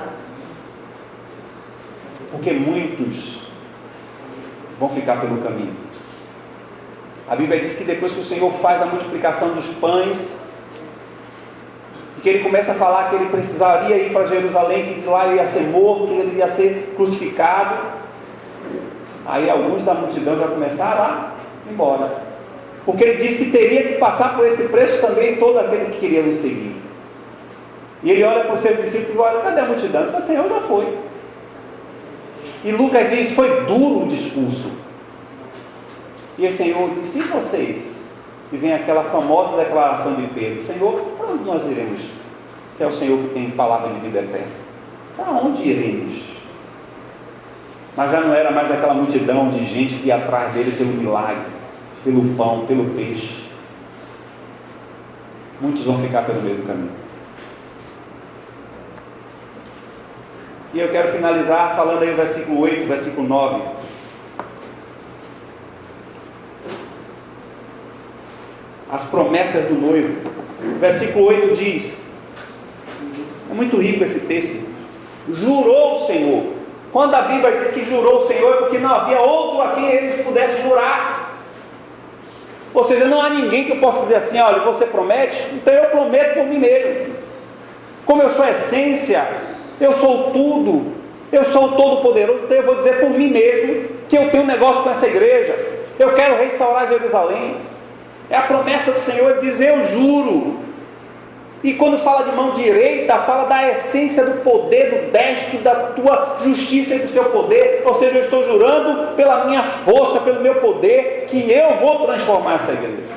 Porque muitos vão ficar pelo caminho. A Bíblia diz que depois que o Senhor faz a multiplicação dos pães, que ele começa a falar que ele precisaria ir para Jerusalém, que de lá ele ia ser morto, ele ia ser crucificado. Aí alguns da multidão já começaram a ir embora, porque ele disse que teria que passar por esse preço também todo aquele que queria nos seguir. E ele olha para os seus discípulos e olha: cadê a multidão? Ele diz: o Senhor já foi. E Lucas diz: foi duro o discurso. E o Senhor disse: e vocês? E vem aquela famosa declaração de Pedro: Senhor, para onde nós iremos? Se é o Senhor que tem palavra de vida eterna, para onde iremos? Mas já não era mais aquela multidão de gente que ia atrás dele pelo milagre, pelo pão, pelo peixe. Muitos vão ficar pelo meio do caminho. E eu quero finalizar falando aí o versículo 8, versículo 9. As promessas do noivo. O versículo 8 diz, é muito rico esse texto: jurou o Senhor. Quando a Bíblia diz que jurou o Senhor, é porque não havia outro a quem ele pudesse jurar. Ou seja, não há ninguém que eu possa dizer assim: olha, você promete? Então eu prometo por mim mesmo. Como eu sou a essência, eu sou tudo, eu sou o Todo-Poderoso, então eu vou dizer por mim mesmo que eu tenho um negócio com essa igreja, eu quero restaurar Jerusalém. É a promessa do Senhor, ele diz: eu juro. E quando fala de mão direita, fala da essência do poder, do destro, da tua justiça e do seu poder. Ou seja, eu estou jurando pela minha força, pelo meu poder, que eu vou transformar essa igreja.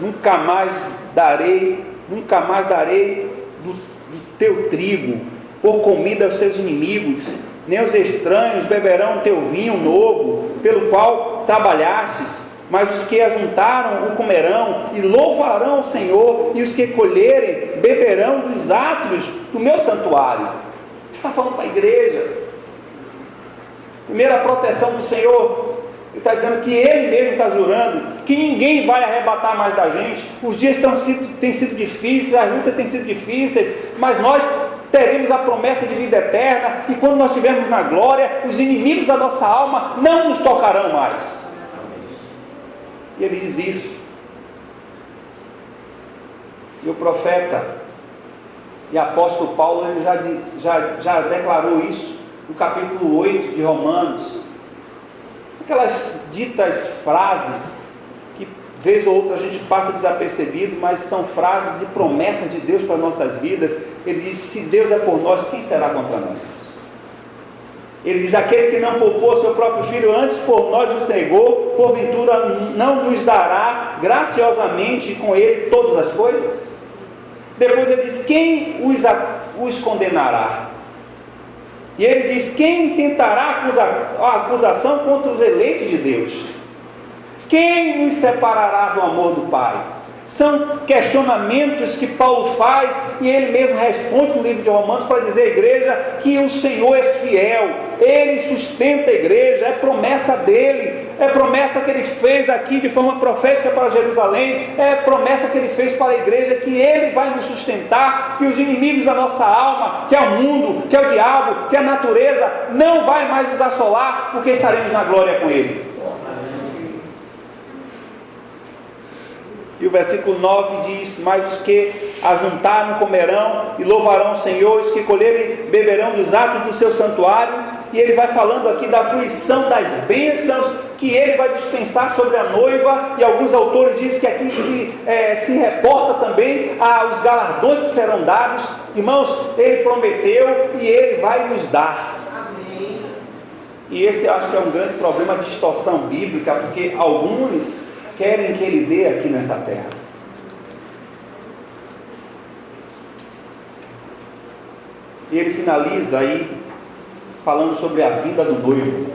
Nunca mais darei do teu trigo por comida aos teus inimigos, nem os estranhos beberão o teu vinho novo, pelo qual trabalhastes, mas os que ajuntaram o comerão e louvarão o Senhor, e os que colherem beberão dos átrios do meu santuário. Está falando para a igreja. Primeira proteção do Senhor, ele está dizendo que ele mesmo está jurando que ninguém vai arrebatar mais da gente. Os dias têm sido difíceis, as lutas têm sido difíceis, mas nós teremos a promessa de vida eterna, e quando nós estivermos na glória, os inimigos da nossa alma não nos tocarão mais. E ele diz isso. E o profeta e apóstolo Paulo, ele já declarou isso no capítulo 8 de Romanos. Aquelas ditas frases que vez ou outra a gente passa desapercebido, mas são frases de promessa de Deus para as nossas vidas. Ele diz: se Deus é por nós, quem será contra nós? Ele diz: aquele que não poupou seu próprio filho, antes por nós o entregou, porventura não nos dará graciosamente com ele todas as coisas? Depois ele diz: quem os condenará? E ele diz: quem tentará a acusação contra os eleitos de Deus? Quem nos separará do amor do Pai? São questionamentos que Paulo faz, e ele mesmo responde no livro de Romanos para dizer à igreja que o Senhor é fiel, ele sustenta a igreja, é promessa dele, é promessa que ele fez aqui de forma profética para Jerusalém, é promessa que ele fez para a igreja, que ele vai nos sustentar, que os inimigos da nossa alma, que é o mundo, que é o diabo, que é a natureza, não vai mais nos assolar, porque estaremos na glória com ele. E o versículo 9 diz: mas os que ajuntaram comerão e louvarão o Senhor, os que colherem beberão dos atos do seu santuário. E ele vai falando aqui da fruição das bênçãos que ele vai dispensar sobre a noiva, e alguns autores dizem que aqui se reporta também aos galardões que serão dados. Irmãos, ele prometeu e ele vai nos dar. Amém. E esse eu acho que é um grande problema de distorção bíblica, porque alguns querem que ele dê aqui nessa terra. E ele finaliza aí falando sobre a vinda do noivo.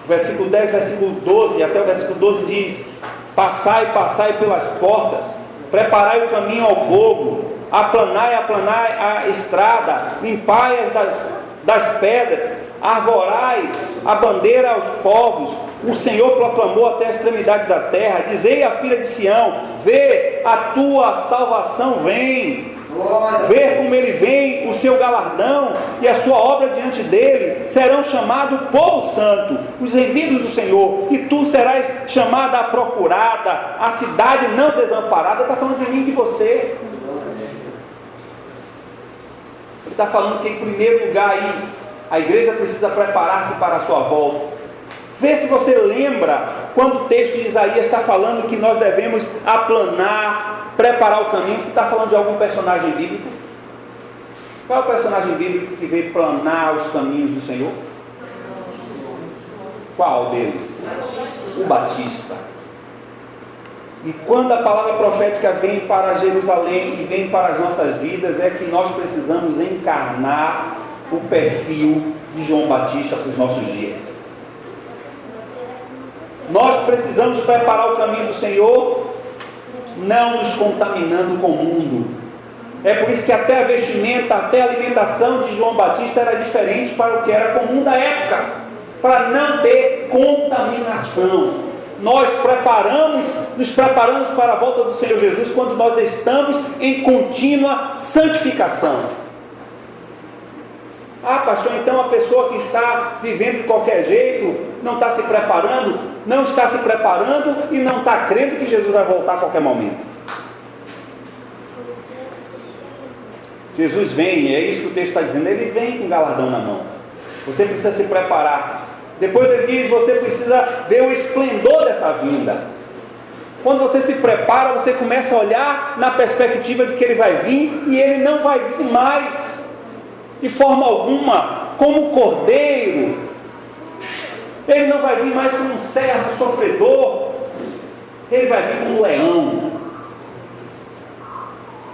Versículo 10, versículo 12 até o versículo 12 diz: passai, passai pelas portas, preparai o caminho ao povo, aplanai a estrada, limpai das pedras, arvorai a bandeira aos povos. O Senhor proclamou até a extremidade da terra. Dizei à filha de Sião: vê, a tua salvação vem, ver como ele vem, o seu galardão e a sua obra diante dele serão chamados povo santo, os remidos do Senhor, e tu serás chamada a procurada, a cidade não desamparada. Está falando de mim e de você. Ele está falando que em primeiro lugar aí, a igreja precisa preparar-se para a sua volta. Vê se você lembra quando o texto de Isaías está falando que nós devemos aplanar, preparar o caminho, se está falando de algum personagem bíblico. Qual é o personagem bíblico que veio planar os caminhos do Senhor? Qual deles? O Batista. E quando a palavra profética vem para Jerusalém e vem para as nossas vidas, é que nós precisamos encarnar o perfil de João Batista para os nossos dias. Nós precisamos preparar o caminho do Senhor, não nos contaminando com o mundo. É por isso que até a vestimenta, até a alimentação de João Batista era diferente para o que era comum da época, para não ter contaminação. Nós nos preparamos para a volta do Senhor Jesus quando nós estamos em contínua santificação. Ah, pastor, então a pessoa que está vivendo de qualquer jeito, não está se preparando e não está crendo que Jesus vai voltar a qualquer momento. Jesus vem, é isso que o texto está dizendo, ele vem com o galardão na mão. Você precisa se preparar. Depois ele diz, você precisa ver o esplendor dessa vinda. Quando você se prepara, você começa a olhar na perspectiva de que ele vai vir, e ele não vai vir mais de forma alguma como cordeiro. Ele não vai vir mais como um servo sofredor, ele vai vir como um leão.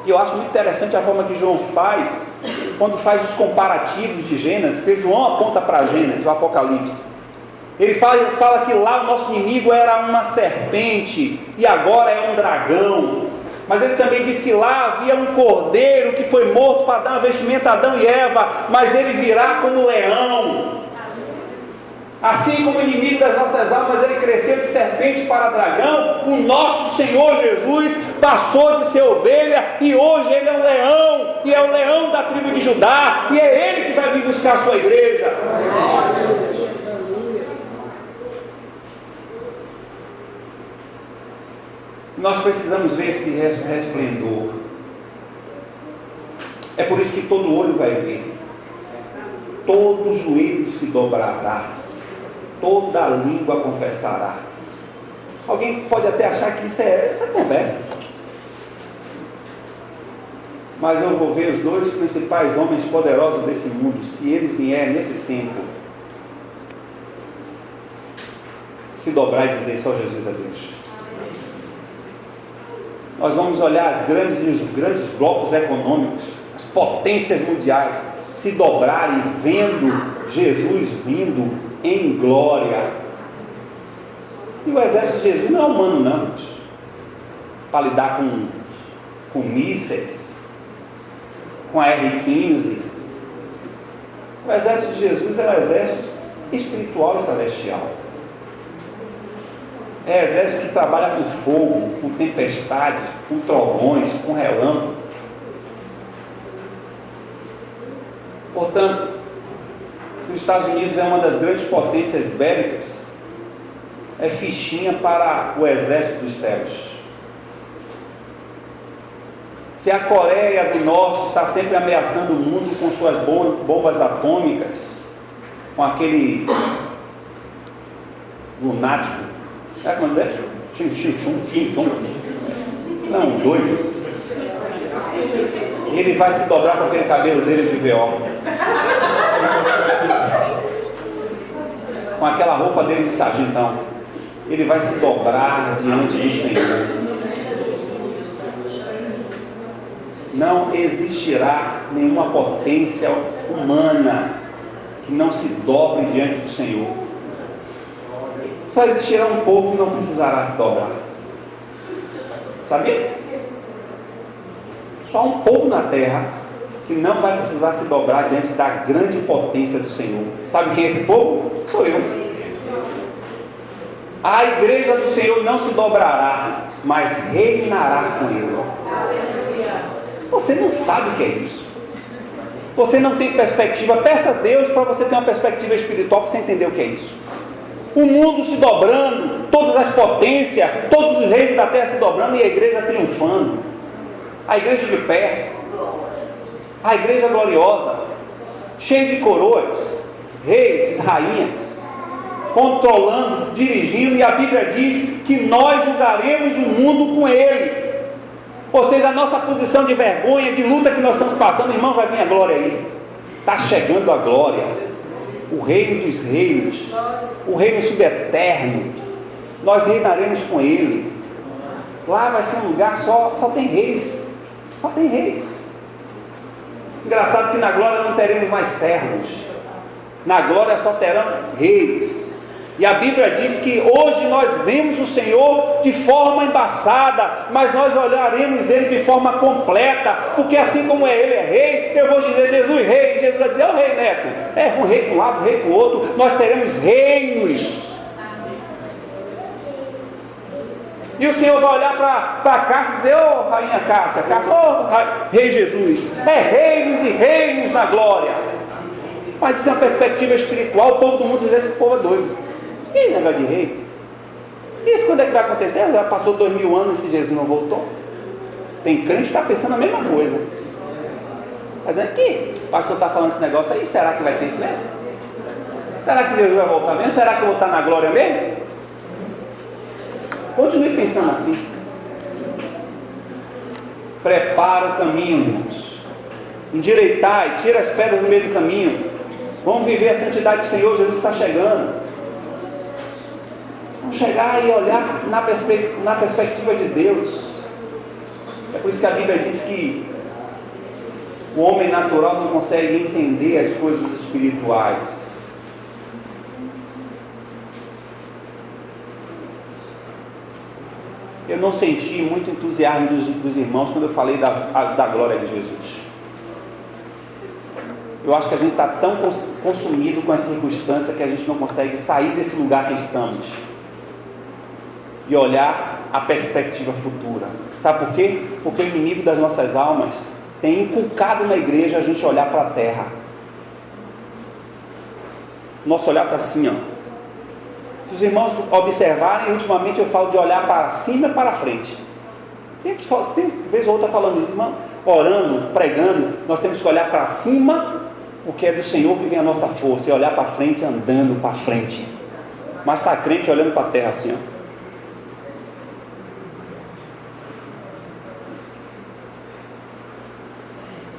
E eu acho muito interessante a forma que João faz, quando faz os comparativos de Gênesis, porque João aponta para Gênesis, o Apocalipse. Ele fala que lá o nosso inimigo era uma serpente, e agora é um dragão. Mas ele também diz que lá havia um cordeiro que foi morto para dar uma vestimenta a Adão e Eva, mas ele virá como leão. Assim como o inimigo das nossas almas, ele cresceu de serpente para dragão, o nosso Senhor Jesus passou de ser ovelha, e hoje ele é um leão, e é o leão da tribo de Judá, e é ele que vai vir buscar a sua igreja. Nós precisamos ver esse resplendor. É por isso que todo olho vai ver, todo joelho se dobrará, toda língua confessará. Alguém pode até achar que isso é conversa, mas eu vou ver os dois principais homens poderosos desse mundo, se ele vier nesse tempo, se dobrar e dizer só Jesus é Deus. Nós vamos olhar os grandes blocos econômicos, as potências mundiais se dobrarem vendo Jesus vindo em glória. E o exército de Jesus não é humano não, para lidar com mísseis, com a R-15. O exército de Jesus é um exército espiritual e celestial. É exército que trabalha com fogo, com tempestade, com trovões, com relâmpago. Portanto, se os Estados Unidos é uma das grandes potências bélicas, é fichinha para o exército dos céus. Se a Coreia do Norte está sempre ameaçando o mundo com suas bombas atômicas, com aquele lunático, quando é? Não, doido. Ele vai se dobrar com aquele cabelo dele de V.O., com aquela roupa dele de sargentão. Ele vai se dobrar diante do Senhor. Não existirá nenhuma potência humana que não se dobre diante do Senhor. Só existirá um povo que não precisará se dobrar. Sabia? Só um povo na terra que não vai precisar se dobrar diante da grande potência do Senhor. Sabe quem é esse povo? Sou eu. A igreja do Senhor não se dobrará, mas reinará com ele. Você não sabe o que é isso. Você não tem perspectiva. Peça a Deus para você ter uma perspectiva espiritual, para você entender o que é isso. O mundo se dobrando, todas as potências, todos os reinos da terra se dobrando e a igreja triunfando. A igreja de pé, a igreja gloriosa, cheia de coroas, reis, rainhas, controlando, dirigindo, e a Bíblia diz que nós julgaremos o mundo com ele. Ou seja, a nossa posição de vergonha, de luta que nós estamos passando, irmão, vai vir a glória aí. Está chegando a glória, o reino dos reinos, o reino subeterno. Nós reinaremos com ele. Lá vai ser um lugar só tem reis. Só tem reis. Engraçado que na glória não teremos mais servos. Na glória só terão reis. E a Bíblia diz que hoje nós vemos o Senhor de forma embaçada, mas nós olharemos Ele de forma completa, porque assim como Ele é rei, eu vou dizer Jesus rei, Jesus vai dizer, é o rei Neto, é um rei para um lado, um rei para o outro, nós teremos reinos. E o Senhor vai olhar para Cássia e dizer, ô rainha Cássia, rei Jesus, é reinos e reinos na glória. Mas isso é uma perspectiva espiritual. O povo do mundo diz, esse povo é doido. E negócio de rei? Isso quando é que vai acontecer? Já passou 2000 anos e Jesus não voltou. Tem crente que está pensando a mesma coisa. Mas é que o pastor está falando esse negócio aí, será que vai ter isso mesmo? Será que Jesus vai voltar mesmo? Será que eu vou estar na glória mesmo? Continue pensando assim. Prepara o caminho, irmãos. Endireitai, tira as pedras do meio do caminho. Vamos viver a santidade do Senhor. Jesus está chegando. Vamos chegar e olhar na perspectiva de Deus. É por isso que a Bíblia diz que o homem natural não consegue entender as coisas espirituais. Eu não senti muito entusiasmo dos irmãos quando eu falei da glória de Jesus. Eu acho que a gente está tão consumido com essa circunstância que a gente não consegue sair desse lugar que estamos e olhar a perspectiva futura. Sabe por quê? Porque o inimigo das nossas almas tem inculcado na igreja a gente olhar para a terra. Nosso olhar está assim, ó. Se os irmãos observarem, ultimamente eu falo de olhar para cima e para frente. Tem vez ou outra falando, irmão, orando, pregando, nós temos que olhar para cima, o que é do Senhor que vem a nossa força, e olhar para frente, andando para frente. Mas está crente olhando para a terra assim, ó.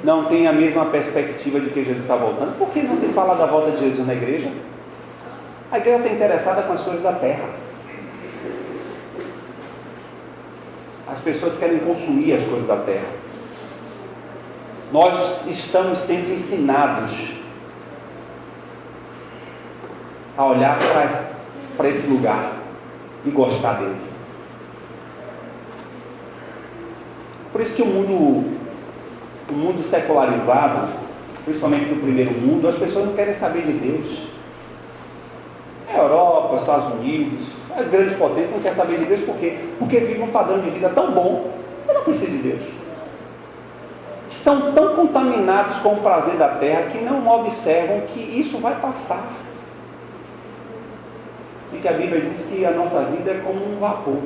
Não tem a mesma perspectiva de que Jesus está voltando. Por que não se fala da volta de Jesus na igreja? A igreja está interessada com as coisas da terra. As pessoas querem consumir as coisas da terra. Nós estamos sempre ensinados a olhar para esse lugar e gostar dele. Por isso que o mundo secularizado, principalmente no primeiro mundo, as pessoas não querem saber de Deus. A Europa, os Estados Unidos, as grandes potências não querem saber de Deus. Por quê? Porque vivem um padrão de vida tão bom, eu não preciso de Deus. Estão tão contaminados com o prazer da terra que não observam que isso vai passar. E que a Bíblia diz que a nossa vida é como um vapor.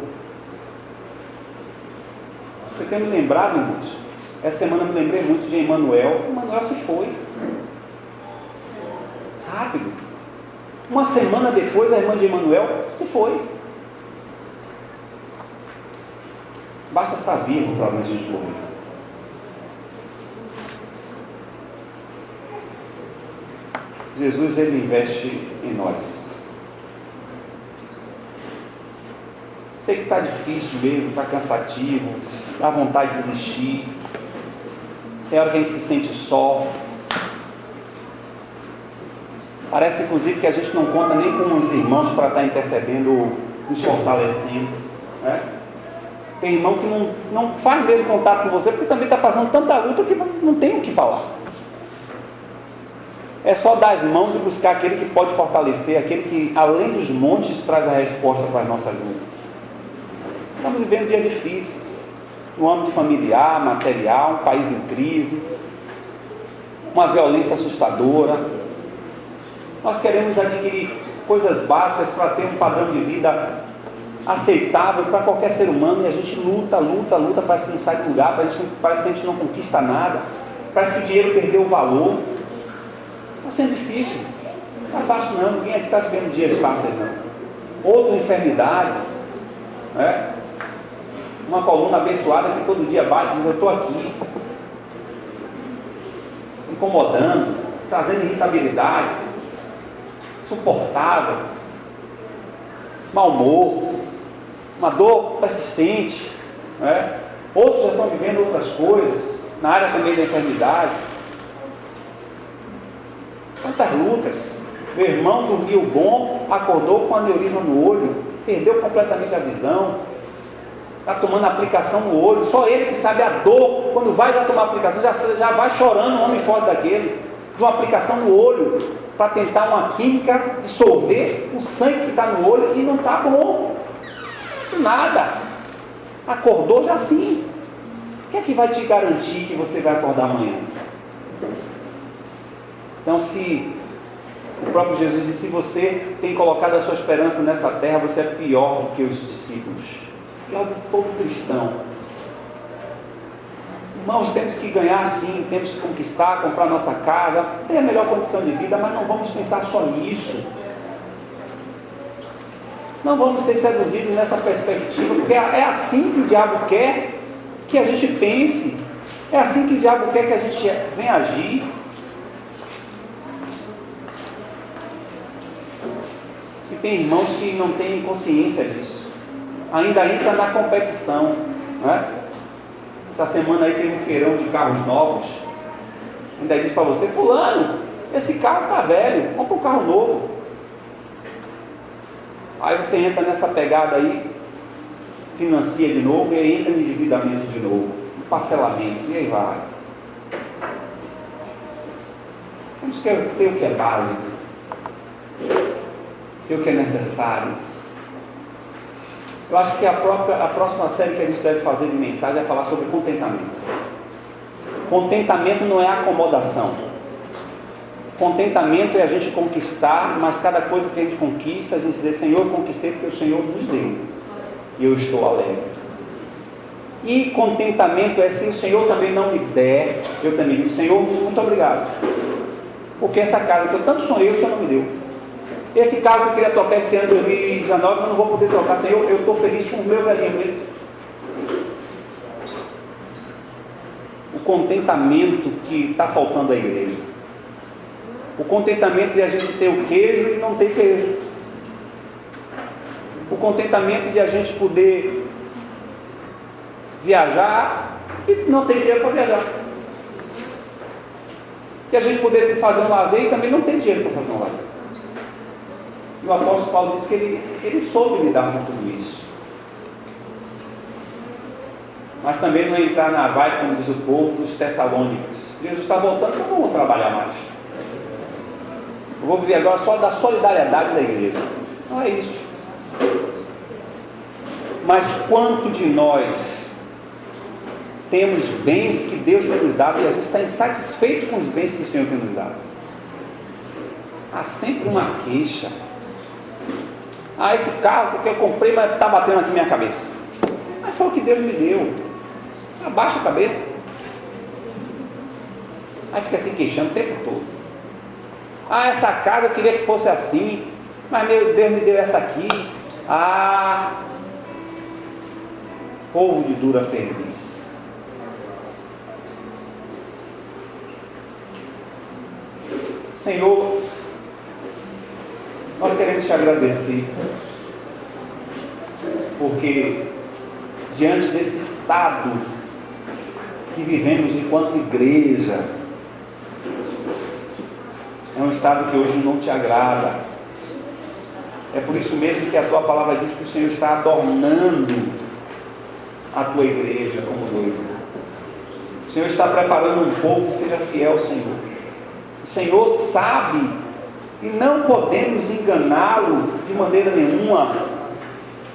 Eu tenho me lembrado, irmãos, essa semana eu me lembrei muito de Emmanuel. Emmanuel se foi. Rápido. Uma semana depois, a irmã de Emmanuel se foi. Basta estar vivo para a gente morrer. Jesus, ele investe em nós. Sei que está difícil mesmo, está cansativo, dá vontade de desistir. Tem hora que a gente se sente só. Parece inclusive que a gente não conta nem com os irmãos para estar intercedendo, nos fortalecendo, né? Tem irmão que não faz mesmo contato com você, porque também está passando tanta luta que não tem o que falar. É só dar as mãos e buscar aquele que pode fortalecer, aquele que além dos montes traz a resposta para as nossas lutas. Estamos vivendo dias difíceis. no âmbito familiar, material, um país em crise, uma violência assustadora. Nós queremos adquirir coisas básicas para ter um padrão de vida aceitável para qualquer ser humano, e a gente luta, parece que não sai do lugar, parece que a gente não conquista nada, parece que o dinheiro perdeu o valor. Está sendo difícil, não é fácil não, ninguém aqui está vivendo dias fáceis não. Outra enfermidade, né? Uma coluna abençoada que todo dia bate e diz: eu estou aqui, incomodando, trazendo irritabilidade, insuportável, mau humor, uma dor persistente, né? Outros já estão vivendo outras coisas, na área também da enfermidade. Quantas lutas! Meu irmão dormiu bom, acordou com aneurisma no olho, perdeu completamente a visão, está tomando aplicação no olho, só ele que sabe a dor, quando vai já tomar aplicação, já vai chorando, um homem forte daquele, de uma aplicação no olho, para tentar uma química dissolver o sangue que está no olho, e não está bom, nada, acordou já assim. O que é que vai te garantir que você vai acordar amanhã? Então, se o próprio Jesus disse: se você tem colocado a sua esperança nessa terra, você é pior do que os discípulos, pior do que todo cristão. Irmãos, temos que ganhar sim, temos que conquistar, comprar nossa casa, ter a melhor condição de vida, mas não vamos pensar só nisso. Não vamos ser seduzidos nessa perspectiva, porque é assim que o diabo quer que a gente pense, é assim que o diabo quer que a gente venha agir. E tem irmãos que não têm consciência disso, ainda entra na competição, não é? Essa semana aí teve um feirão de carros novos, ainda diz para você: fulano, esse carro está velho, compra um carro novo. Aí você entra nessa pegada aí, financia de novo, e aí entra no endividamento de novo, no parcelamento, e aí vai. Temos que ter o que é básico, ter o que é necessário. Eu acho que a próxima série que a gente deve fazer de mensagem é falar sobre contentamento. Contentamento não é acomodação. Contentamento é a gente conquistar, mas cada coisa que a gente conquista, a gente dizer: Senhor, eu conquistei porque o Senhor nos deu, e eu estou alegre. E contentamento é: se o Senhor também não me der, eu também digo: Senhor, muito obrigado, porque essa casa que eu tanto sonhei, o Senhor não me deu. Esse carro que eu queria trocar esse ano 2019, eu não vou poder trocar. Senhor, eu estou feliz com o meu velhinho mesmo. O contentamento que está faltando à igreja. O contentamento de a gente ter o queijo e não ter queijo. O contentamento de a gente poder viajar e não ter dinheiro para viajar. E a gente poder fazer um lazer e também não ter dinheiro para fazer um lazer. E o apóstolo Paulo diz que ele soube lidar com tudo isso. Mas também não entrar na vibe, como diz o povo, dos Tessalônicos. Jesus está voltando, então não vou trabalhar mais. Eu vou viver agora só da solidariedade da igreja. Não é isso. Mas quanto de nós temos bens que Deus tem nos dado e a gente está insatisfeito com os bens que o Senhor tem nos dado? Há sempre uma queixa. Esse carro que eu comprei, mas está batendo aqui na minha cabeça. Mas foi o que Deus me deu. Abaixa a cabeça. Aí fica se queixando o tempo todo. Essa casa eu queria que fosse assim, mas meu Deus me deu essa aqui. Povo de dura serviço. Senhor, nós queremos te agradecer, porque diante desse estado que vivemos enquanto igreja, é um estado que hoje não te agrada. É por isso mesmo que a tua palavra diz que o Senhor está adornando a tua igreja como noivo. O Senhor está preparando um povo que seja fiel ao Senhor. O Senhor sabe, e não podemos enganá-lo de maneira nenhuma.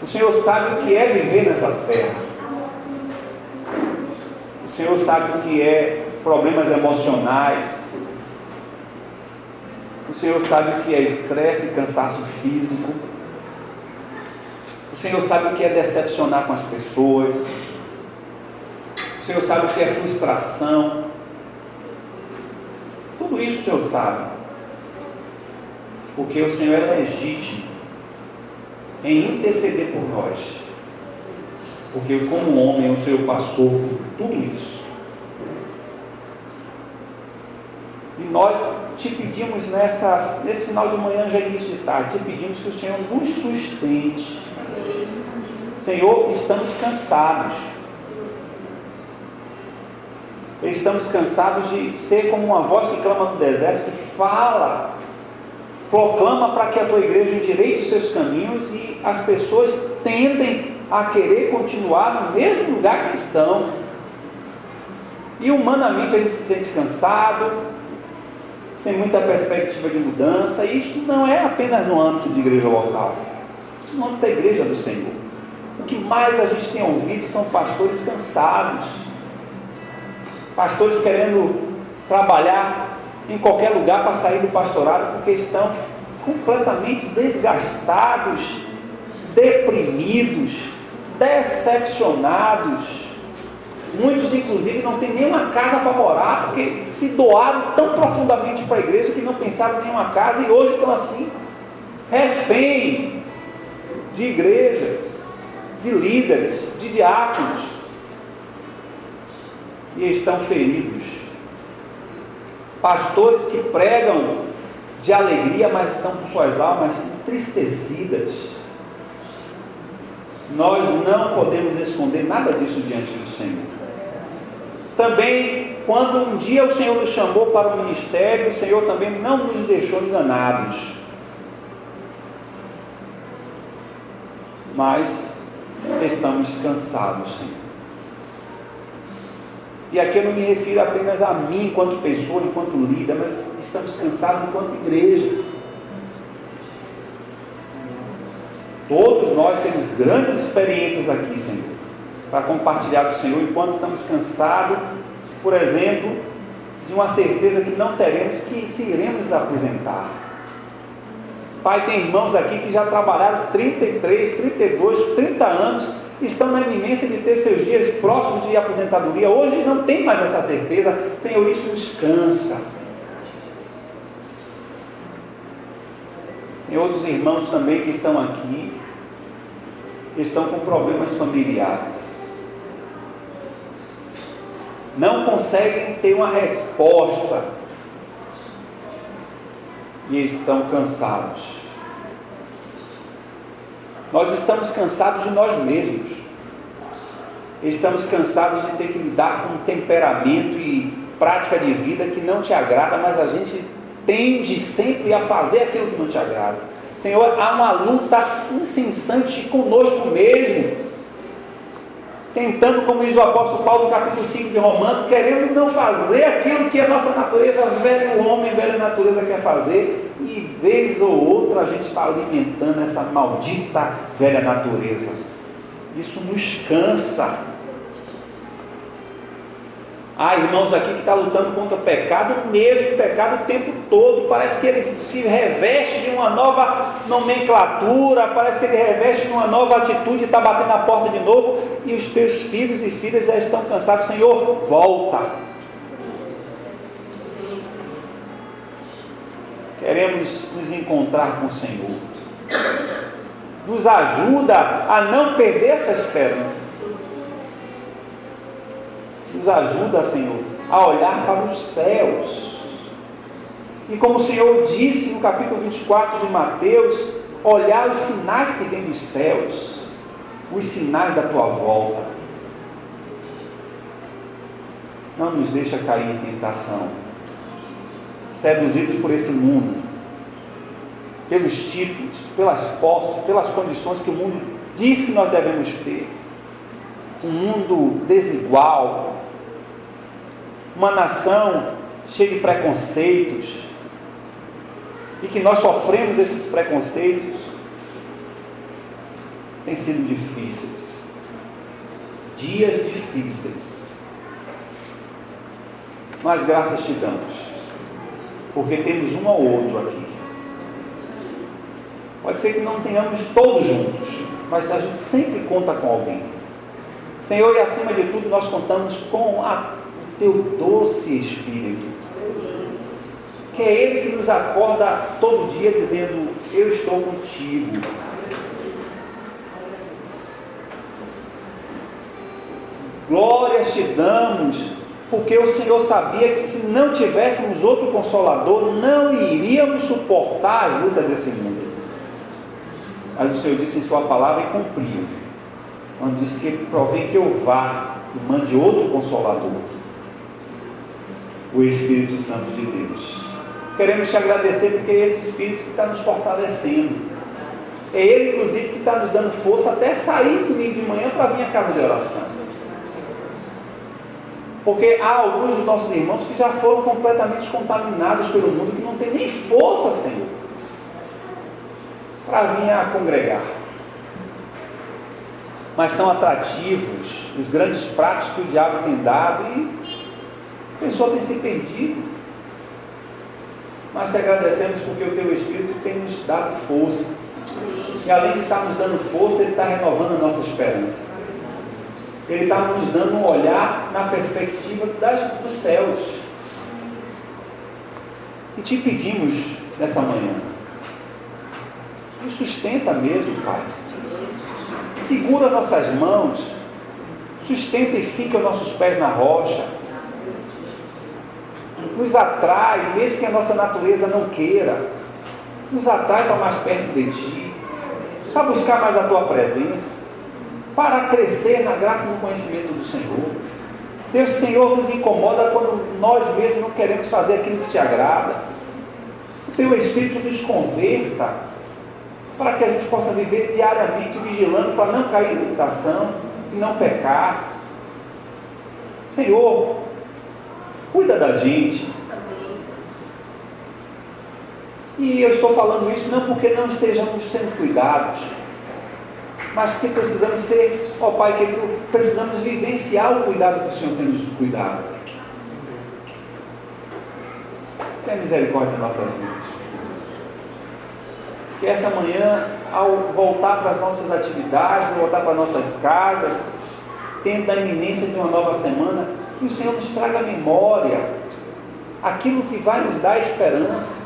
O Senhor sabe o que é viver nessa terra. Senhor sabe o que é problemas emocionais. O Senhor sabe o que é estresse e cansaço físico. O Senhor sabe o que é decepcionar com as pessoas. O Senhor sabe o que é frustração. Tudo isso o Senhor sabe. Porque o Senhor é legítimo em interceder por nós. Porque como homem o Senhor passou por tudo isso. E nós te pedimos nesse final de manhã, já início de tarde, te pedimos que o Senhor nos sustente. Senhor, estamos cansados. Estamos cansados de ser como uma voz que clama no deserto, que fala, proclama para que a tua igreja endireite os seus caminhos, e as pessoas tendem a querer continuar no mesmo lugar que estão. E humanamente a gente se sente cansado, sem muita perspectiva de mudança. E isso não é apenas no âmbito de igreja local, no âmbito da igreja do Senhor. O que mais a gente tem ouvido são pastores cansados, pastores querendo trabalhar em qualquer lugar para sair do pastorado, porque estão completamente desgastados, deprimidos, decepcionados. Muitos inclusive não têm nenhuma casa para morar, porque se doaram tão profundamente para a igreja que não pensaram em nenhuma casa, e hoje estão assim, reféns de igrejas, de líderes, de diáconos, e estão feridos. Pastores que pregam de alegria, mas estão com suas almas entristecidas. Nós não podemos esconder nada disso diante do Senhor. Também, quando um dia o Senhor nos chamou para o ministério, o Senhor também não nos deixou enganados. Mas estamos cansados, Senhor. E aqui eu não me refiro apenas a mim enquanto pessoa, enquanto líder, mas estamos cansados enquanto igreja. Todos nós temos grandes experiências aqui, Senhor, para compartilhar do Senhor, enquanto estamos cansados, por exemplo, de uma certeza que não teremos, que se iremos nos aposentar. Pai, tem irmãos aqui que já trabalharam 33, 32, 30 anos, estão na iminência de ter seus dias próximos de aposentadoria. Hoje não tem mais essa certeza. Senhor, isso nos cansa. Tem outros irmãos também que estão aqui, estão com problemas familiares, não conseguem ter uma resposta e estão cansados. Nós estamos cansados de nós mesmos, estamos cansados de ter que lidar com um temperamento e prática de vida que não te agrada, mas a gente tende sempre a fazer aquilo que não te agrada. Senhor, há uma luta incessante conosco mesmo, tentando, como diz o apóstolo Paulo no capítulo 5 de Romanos, querendo não fazer aquilo que a nossa natureza, velho homem, velha natureza quer fazer, e vez ou outra a gente está alimentando essa maldita velha natureza. Isso nos cansa. Há irmãos aqui que estão lutando contra o pecado, o mesmo pecado o tempo todo. Parece que ele se reveste de uma nova nomenclatura, parece que ele reveste de uma nova atitude, está batendo a porta de novo, e os teus filhos e filhas já estão cansados. Senhor, volta. Queremos nos encontrar com o Senhor. Nos ajuda a não perder essa esperança. Nos ajuda, Senhor, a olhar para os céus. E como o Senhor disse no capítulo 24 de Mateus, olhar os sinais que vêm dos céus, os sinais da tua volta. Não nos deixa cair em tentação, seduzidos por esse mundo, pelos títulos, pelas posses, pelas condições que o mundo diz que nós devemos ter. Um mundo desigual, uma nação cheia de preconceitos, e que nós sofremos esses preconceitos. Tem sido difíceis, dias difíceis, Mas graças te damos, porque temos um ao outro aqui. Pode ser que não tenhamos todos juntos, mas a gente sempre conta com alguém. Senhor, e acima de tudo nós contamos com o teu doce Espírito, que é Ele que nos acorda todo dia dizendo: eu estou contigo. Glórias te damos, porque o Senhor sabia que se não tivéssemos outro Consolador, não iríamos suportar as lutas desse mundo. Mas o Senhor disse em sua palavra e cumpriu, quando disse que Ele provém que eu vá e mande outro Consolador, o Espírito Santo de Deus. Queremos te agradecer porque é esse Espírito que está nos fortalecendo. É Ele, inclusive, que está nos dando força até sair domingo de manhã para vir à casa de oração. Porque há alguns dos nossos irmãos que já foram completamente contaminados pelo mundo, que não tem nem força, Senhor, para vir a congregar. Mas são atrativos os grandes pratos que o diabo tem dado e a pessoa tem se perdido. Mas te agradecemos porque o teu Espírito tem nos dado força. E além de estar nos dando força, Ele está renovando a nossa esperança. Ele está nos dando um olhar na perspectiva dos céus. E te pedimos nessa manhã, nos sustenta mesmo, Pai. Segura nossas mãos, sustenta e finca nossos pés na rocha. Nos atrai, mesmo que a nossa natureza não queira, nos atrai para mais perto de Ti, para buscar mais a Tua presença, para crescer na graça e no conhecimento do Senhor. Deus, Senhor, nos incomoda quando nós mesmos não queremos fazer aquilo que Te agrada. O Teu Espírito nos converta, para que a gente possa viver diariamente vigilando para não cair em tentação e não pecar. Senhor, cuida da gente. E eu estou falando isso não porque não estejamos sendo cuidados, mas que precisamos ser, ó Pai querido, precisamos vivenciar o cuidado que o Senhor tem nos cuidado. Tenha misericórdia em nossas vidas. Que essa manhã, ao voltar para as nossas atividades, ao voltar para as nossas casas, tendo a iminência de uma nova semana, que o Senhor nos traga à memória aquilo que vai nos dar esperança.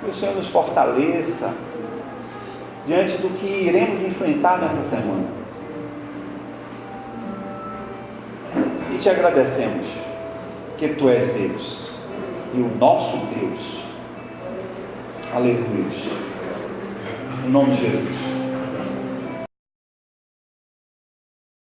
Que o Senhor nos fortaleça diante do que iremos enfrentar nessa semana. E te agradecemos que Tu és Deus e o nosso Deus. Aleluia. Em nome de Jesus.